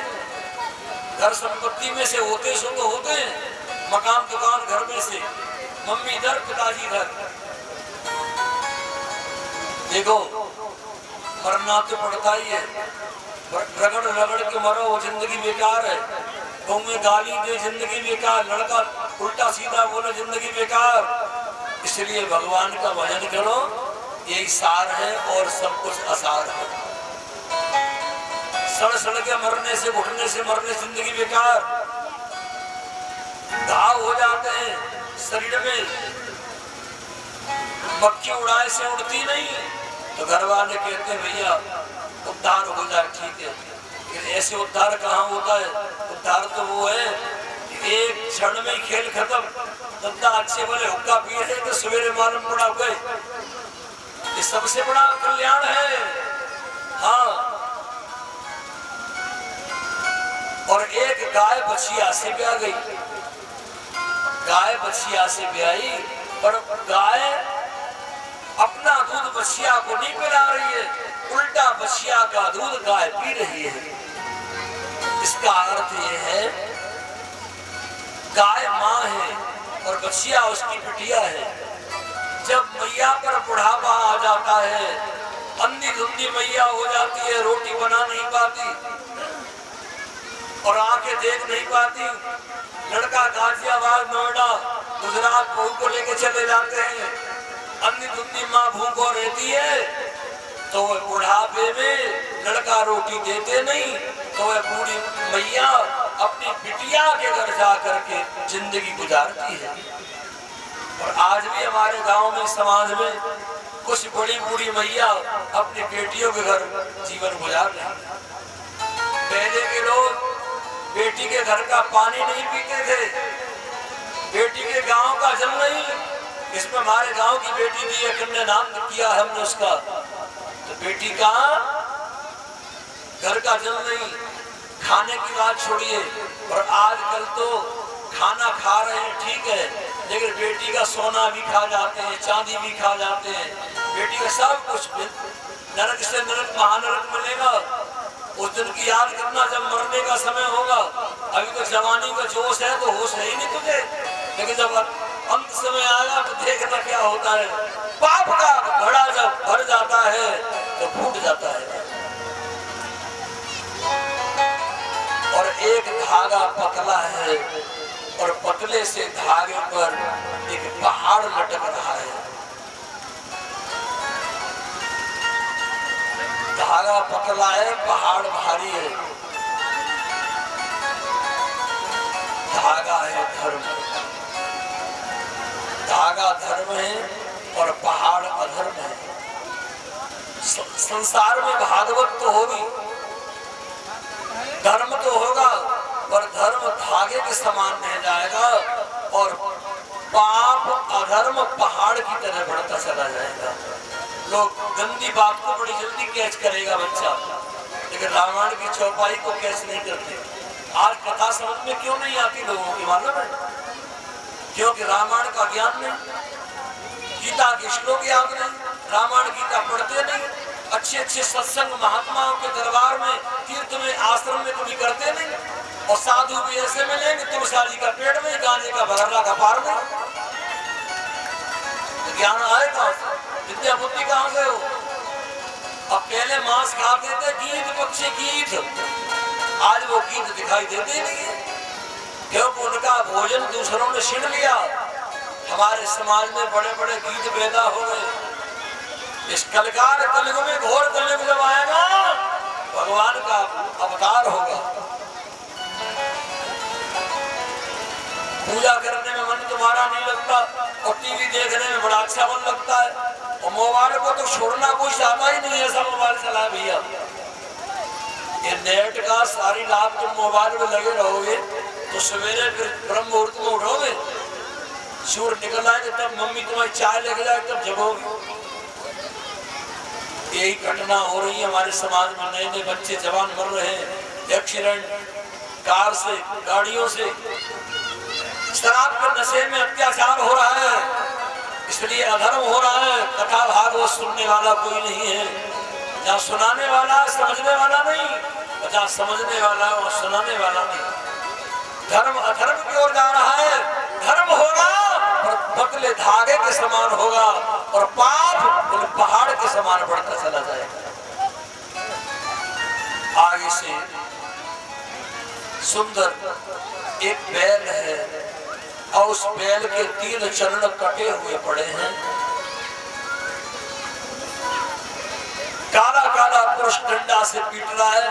घर संपत्ति में से होते सो तो होते हैं, मकान दुकान घर में से, मम्मी इधर पिताजी इधर। देखो मरना तो पड़ता ही है, रगड़ रगड़ के मरो वो जिंदगी बेकार है, गाँव में गाली दे जिंदगी बेकार, लड़का उल्टा सीधा बोले जिंदगी बेकार। इसलिए भगवान का भजन करो, यही सार है और सब कुछ आसार है। सड़ सड़ के मरने से, घुटने से मरने जिंदगी बेकार, घाव हो जाते हैं शरीर में, मक्खी उड़ाए से उड़ती नहीं, तो घर वाले कहते हैं भैया उद्धार हो जाए ठीक है, लेकिन ऐसे उद्धार कहाँ होता है? उद्धार तो वो है एक क्षण में ही खेल खत्म, दद्दा अच्छे वाले हुक्का पी रहे तो सवेरे मालूम पड़ा गए, ये सबसे बड़ा कल्याण है। हाँ, और एक गाय बछिया से ब्याह गई, गाय बछिया से ब्याही, पर गाय अपना दूध बछिया को नहीं पिला रही है, उल्टा बछिया का दूध गाय पी रही है। इसका अर्थ ये है गाय माँ है और बछिया उसकी बिटिया है। जब मैया पर बुढ़ापा आ जाता है, अंधी धुंधी मैया हो जाती है, रोटी बना नहीं पाती और आंखें देख नहीं पाती, लड़का गाजियाबाद नोएडा गुजरात बहू को लेके चले जाते हैं, अंधी धुंधी माँ भूखो रहती है, तो वह बुढ़ापे में लड़का रोटी देते नहीं, तो वह बूढ़ी मैया अपनी बिटिया के घर जा करके जिंदगी गुजारती है। और आज भी हमारे गांव में, समाज में कुछ बड़ी बूढ़ी मैया अपनी बेटियों के घर जीवन गुजार रही है। पहले के लोग बेटी के घर का पानी नहीं पीते थे, बेटी के गांव का जल नहीं, इसमें हमारे गांव की बेटी दी है, कन्या नाम किया हमने उसका, तो बेटी का घर का जल नहीं, खाने की बात छोड़िए। और आजकल तो खाना खा रहे हैं ठीक है, लेकिन बेटी का सोना भी खा जाते हैं, चांदी भी खा जाते हैं, बेटी का सब कुछ। नरक से नरक महानरक मिलेगा, उस दिन की याद करना जब मरने का समय होगा। अभी तो जवानी का जोश है तो होश है ही नहीं तुझे, लेकिन जब अंत समय आएगा तो देखना क्या होता है। पाप का घड़ा जब भर जाता है तो फूट जाता है, और एक धागा पतला है और पतले से धागे पर एक पहाड़ लटक रहा है। धागा पतला है, पहाड़ भारी है। धागा है धर्म, धागा धर्म है और पहाड़ अधर्म है। संसार में भागवत तो होगी, धर्म तो होगा, पर धर्म धागे के समान रह जाएगा और पाप अधर्म पहाड़ की तरह बढ़ता चला जाएगा। लोग गंदी बात को बड़ी जल्दी कैच करेगा बच्चा, लेकिन रामायण की चौपाई को कैच नहीं करते। आज कथा समझ में क्यों नहीं आती लोगों की मालूम है? क्योंकि रामायण का ज्ञान नहीं, गीता के श्लोक याद नहीं, रामायण गीता पढ़ते नहीं, अच्छे अच्छे सत्संग महात्माओं के दरबार में, तीर्थ में, आश्रम में कभी करते नहीं, और साधु भी ऐसे मिलेंगे तुलसी का पेड़ में, गांजे का भरला का पार में। तो ज्ञान आए कहां से? विद्या बुद्धि कहां से हो? अब पहले मांस खाते थे, गीत पक्षी गीत, आज वो गीत दिखाई देते नहीं है, क्योंकि उनका भोजन दूसरों ने छीन लिया। हमारे समाज में बड़े बड़े गीत पैदा हो गए। इस कलकार कलयुग में, घोर कलयुग जब आएगा, भगवान का अवतार होगा। पूजा करने में मन तुम्हारा नहीं लगता और टीवी देखने में बड़ा अच्छा मन लगता है, और मोबाइल को तो छोड़ना कोई चाहता ही नहीं, ऐसा मोबाइल चलाए भैया। ये नेट का सारी रात तुम मोबाइल में लगे रहोगे तो सवेरे फिर ब्रह्म मुहूर्त में उठोगे, सूर्य निकल आएगा तब मम्मी तुम्हारी चाय लेके जाए तब जगोगे। यही घटना हो रही है हमारे समाज में, नए नए बच्चे जवान मर रहे हैं, एक्सीडेंट कार से, गाड़ियों से, शराब के नशे में अत्याचार हो रहा है, इसलिए अधर्म हो रहा है। कथा भागवत सुनने वाला कोई नहीं है, जहाँ सुनाने वाला समझने वाला नहीं, जहाँ समझने वाला और सुनाने वाला नहीं। धर्म अधर्म की ओर जा रहा है, धर्म होगा और पतले धागे के समान होगा और पाप पहाड़ के समान बढ़ता चला जाएगा। आगे से सुंदर एक बैल है और उस बैल के 3 चरण कटे हुए पड़े हैं। काला काला पुरुष डंडा से पीट रहा है।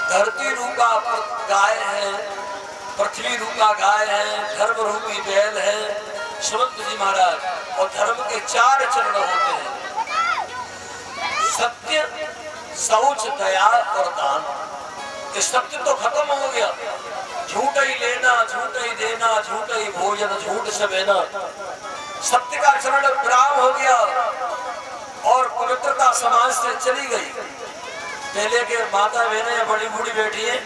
धरती रूपा गाय है, पृथ्वी रूपा गाय है, धर्म रूपी बैल है सुमंत जी महाराज। और धर्म के 4 चरण होते हैं, सत्य, शौच, दया और दान। ये सत्य तो खत्म हो गया, झूठ ही लेना, झूठ ही देना, झूठ ही भोजन, झूठ से बहना, सत्य का चरण विराम हो गया और पवित्रता समाज से चली गई। पहले के माता बहनें बड़ी बूढ़ी बैठी है,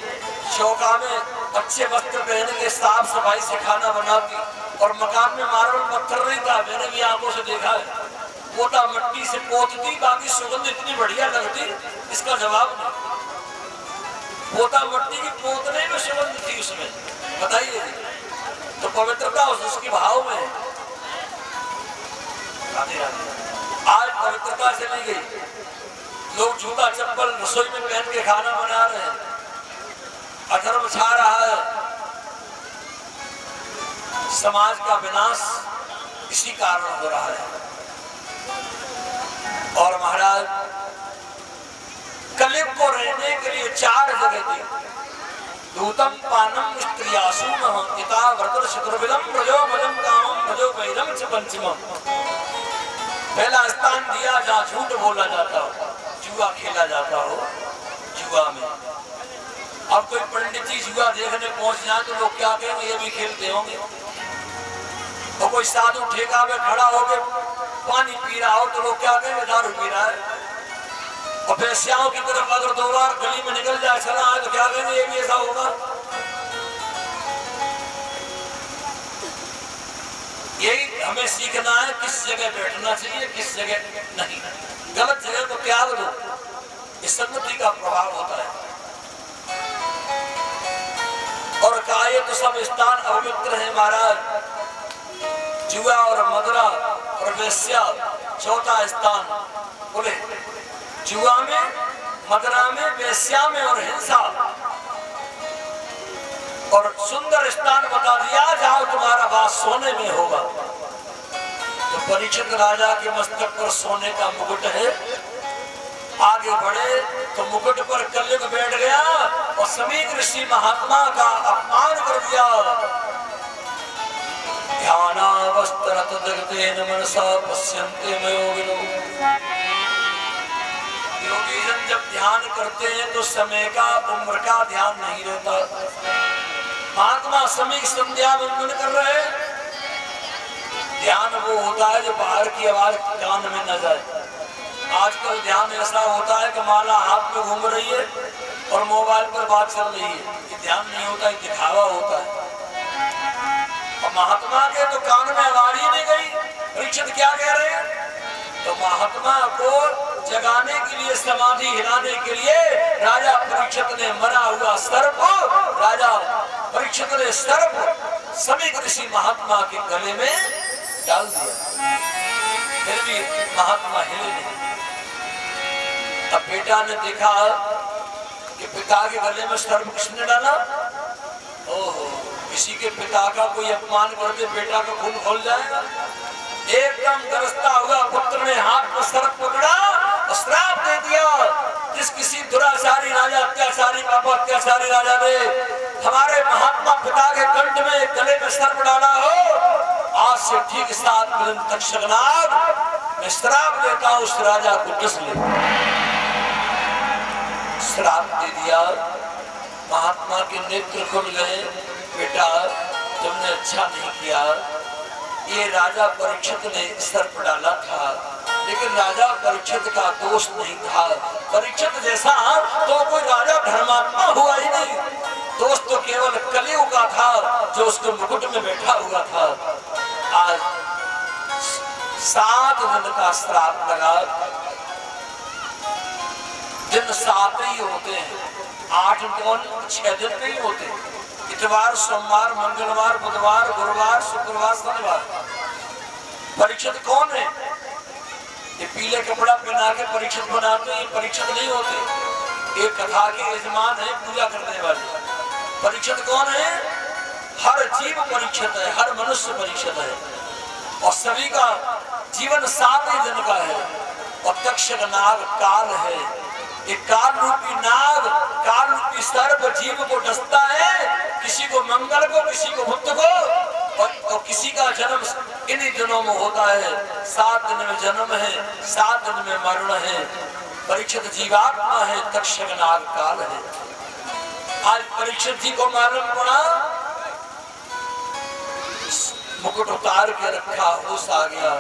चौका में अच्छे वस्त्र पहन के साफ सफाई से खाना बनाती और मकान में मार्बल पत्थर नहीं था, मैंने भी आंखों से देखा है। पोता मिट्टी से पोतती, बाकी सुगंध इतनी बढ़िया लगती, इसका जवाब नहीं। पोता मिट्टी की पोतने में सुगंध थी उसमें, बताइए। तो पवित्रता उसके भाव में। राधे राधे। आज पवित्रता चली गई, लोग जूता चप्पल रसोई में पहन के खाना बना रहे हैं, अधर्म छा रहा है। समाज का विनाश इसी कारण हो रहा है। और महाराज कलयुग को रहने के लिए 4 जगह दी। दूतम पानम स्त्रियासून पिता व्रत शत्रुविदम प्रजो भजम कामम भजो वैरम च पंचमम। पहला स्थान दिया जहाँ झूठ बोला जाता हो, जुआ खेला जाता हो, जुआ में। अब कोई पंडित जी जुआ देखने पहुंच जाए तो लोग क्या कहेंगे, ये भी खेलते होंगे। तो कोई साधु ठेका में खड़ा होकर पानी पी रहा हो तो लोग क्या कहेंगे, दारू पी रहा है। और वेश्याओं की तरफ अगर 2 बार गली में निकल जाए चला है तो क्या कहेंगे, ये भी ऐसा होगा। यही हमें सीखना है, किस जगह बैठना चाहिए, किस जगह नहीं। गलत जगह को त्याग दो, इस संगति का प्रभाव होता है। और कहा ये तो सब स्थान अपवित्र है महाराज। जुआ और मदरा और वेश्या 4था स्थान बोले। जुआ में, मदरा में, वेश्या में और हिंसा। और सुंदर स्थान बता दिया, जाओ तुम्हारा वास सोने में होगा। तो परीक्षित राजा के मस्तक पर सोने का मुकुट है। आगे बढ़े तो मुकुट पर कलयुग बैठ गया और सभी ऋषि महात्मा का अपमान कर दिया। ध्यानावस्थरत जगतेन मनसा पश्यन्ते मयोगिनो। योगी जन जब ध्यान करते हैं तो समय का, उम्र का ध्यान नहीं रहता। महात्मा समय की संध्या वंदन कर रहे हैं। ध्यान वो होता है जो बाहर की आवाज कान में न जाए। आजकल ध्यान ऐसा होता है कि माला हाथ में घूम रही है और मोबाइल पर बात चल रही है। ये ध्यान नहीं होता, ये दिखावा होता है। और महात्मा के तो कान में आवाज ही नहीं गई। परीक्षित क्या कह रहे हैं? तो महात्मा को जगाने के लिए, समाधि हिलाने के लिए राजा परीक्षित ने मरा हुआ सर्प, राजा परीक्षित ने सर्प सभी ऋषि महात्मा के गले में डाल दिया। फिर भी महात्मा हिले नहीं। अब बेटा ने देखा कि पिता के गले में सर्प किसने डाला। ओहो, किसी के पिता का कोई अपमान करके बेटा का खून खोल जाएगा। एकदम गरजता हुआ पुत्र ने हाथ में सर्प पकड़ा और श्राप दे दिया। जिस किसी दुराचारी राजा, अत्याचारी बाबा, अत्याचारी राजा ने हमारे महात्मा पिता के कंठ में, गले में सर्प डाला हो, आज से ठीक 7 दिन तक शगनाग मैं श्राप देता हूं, उस राजा को डस ले। श्राप दे दिया। महात्मा के नेत्र खुल गए। बेटा तुमने अच्छा नहीं किया। ये राजा परीक्षित ने सर्प डाला था, लेकिन राजा परीक्षित का दोष नहीं था। परीक्षित जैसा तो कोई राजा धर्मात्मा हुआ ही नहीं। दोस्त तो केवल कलियुग का था जो उसके मुकुट में बैठा हुआ था। आज 7 दिन का श्राप लगा। दिन 7 ही होते हैं, 8 दिन 6 दिन नहीं होते। इतवार, सोमवार, मंगलवार, बुधवार, गुरुवार, शुक्रवार, शनिवार। परीक्षित कौन है? ये पीले कपड़ा पहना के परीक्षित बनाते हैं, परीक्षित नहीं होते। एक कथा के यजमान है, पूजा करने वाले। परीक्षित कौन है? हर जीव परीक्षित है, हर मनुष्य परीक्षित है। और सभी का जीवन 7 ही दिन का है। और तक्षक नाग काल है। एक काल रूपी नाग, काल रूपी सर्प जीव को डसता है, किसी को मंगल को, किसी को बुध को, और किसी का जन्म इन्हीं दिनों में होता है। 7 दिन में जन्म है, 7 दिन में मरण है। परीक्षित जीवात्मा है, तक्षक नाग काल है। आज परीक्षित जी को मालूम पड़ा, मुकुट उतार के रखा, होश आ गया।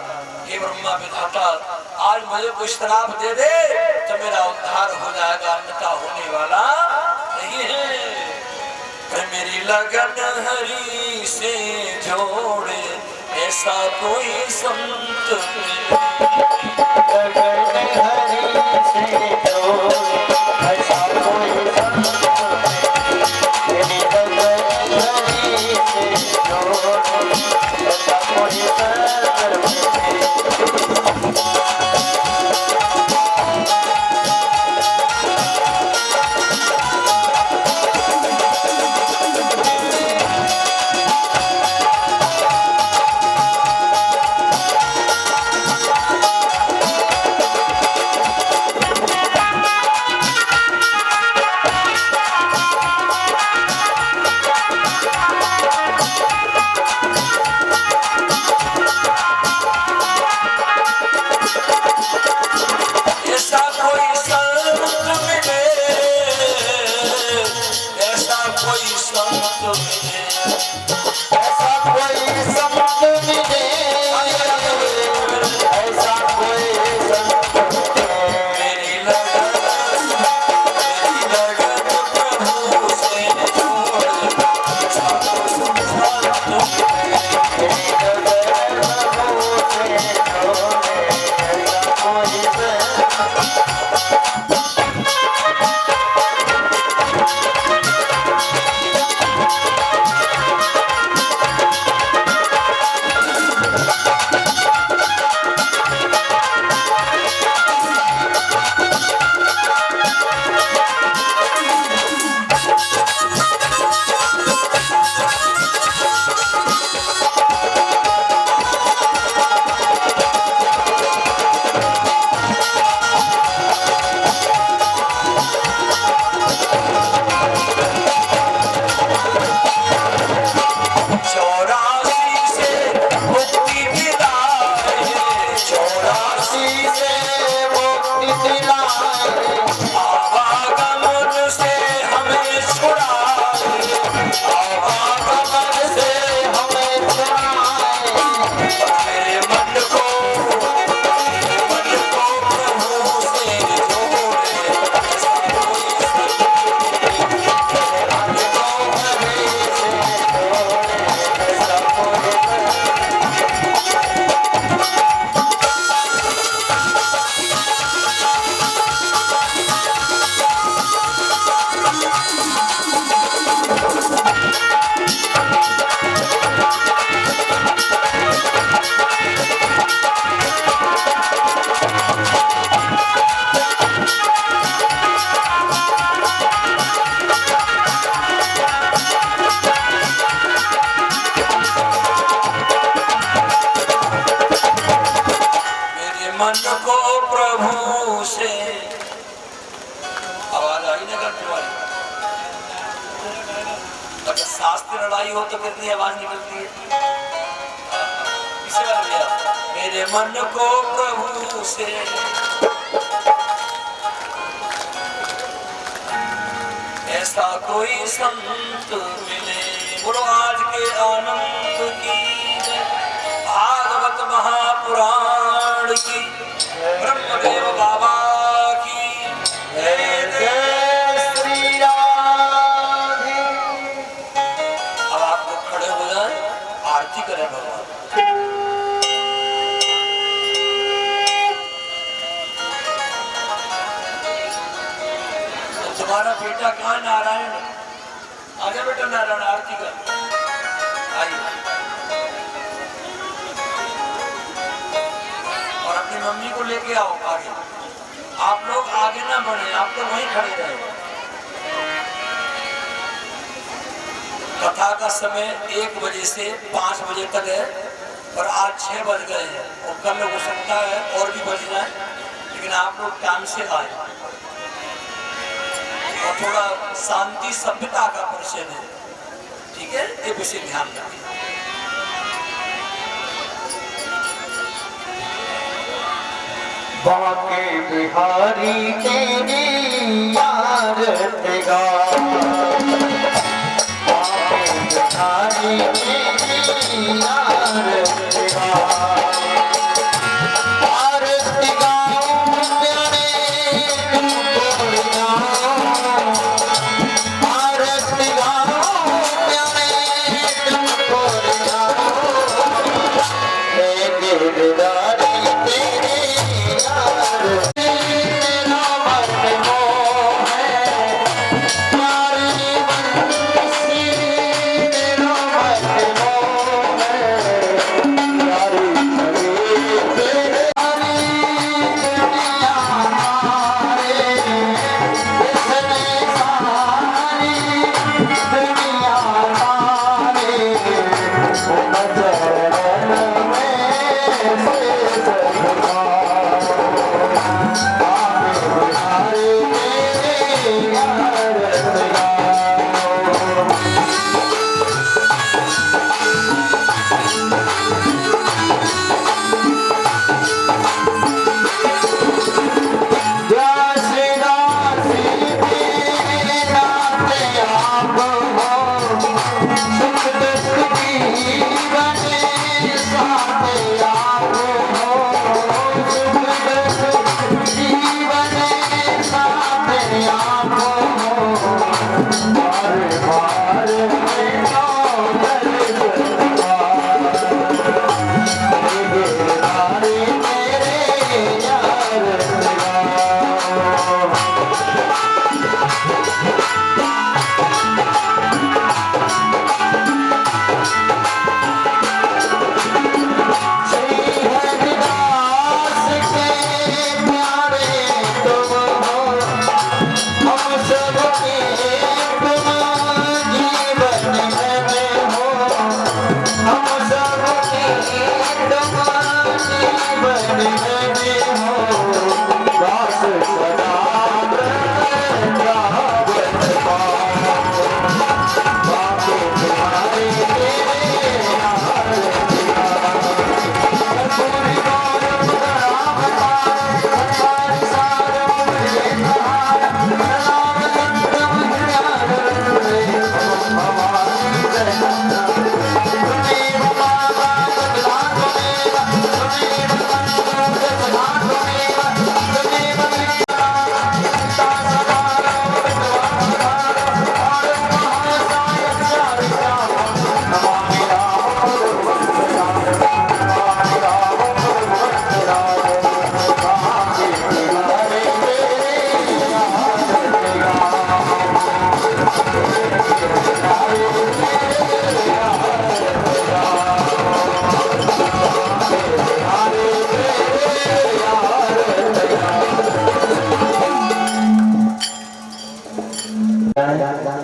हे ब्रह्मा विधाता, आज मुझे कोई श्राप दे दे तो मेरा उद्धार हो जाएगा, अन्यथा होने वाला नहीं है। मेरी लगन हरि से जोड़े, ऐसा कोई संत लगन हरि से जोड़े, ऐसा कोई संत मेरी लगन हरि से जोड़े, ऐसा कोई संत। लड़ाई हो तो कितनी आवाज निकलती है। इसे मेरे मन को प्रभु से ऐसा कोई संत मिले। बोलो आज के आनंद की, भागवत महापुराण की, ब्रह्मदेव बाबा की जय। जय श्री राधे। आरती करें भगवान। तो तुम्हारा बेटा कहाँ नारायण? आगे बेटा नारायण आरती कर। आइए और अपनी मम्मी को लेके आओ आगे। आप लोग आगे ना बढ़े, आप तो वहीं खड़े रहे। कथा का समय 1 बजे से 5 बजे तक है, पर आज 6 बज गए हैं और कल हो सकता है और भी बज जाए, लेकिन आप लोग टाइम से आए और थोड़ा शांति सभ्यता का परिचय दें, ठीक है? ये विषय ध्यान रखें। बाके बिहारी तेरी यार तेगा, बाके बिहारी तेरी यार तेगा, आरती गाऊं प्यारे तुमको जाऊं, आरती गाऊं प्यारे तुमको जाऊं, हे गिरधारी तेरे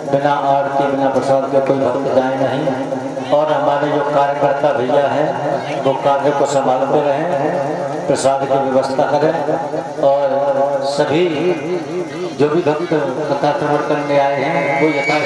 बिना आरती बिना प्रसाद के कोई भक्त जाए नहीं। और हमारे जो कार्यकर्ता भैया हैं वो कार्य को संभालते रहें, प्रसाद की व्यवस्था करें और सभी जो भी भक्त कथा श्रवण करने आए हैं वो यथा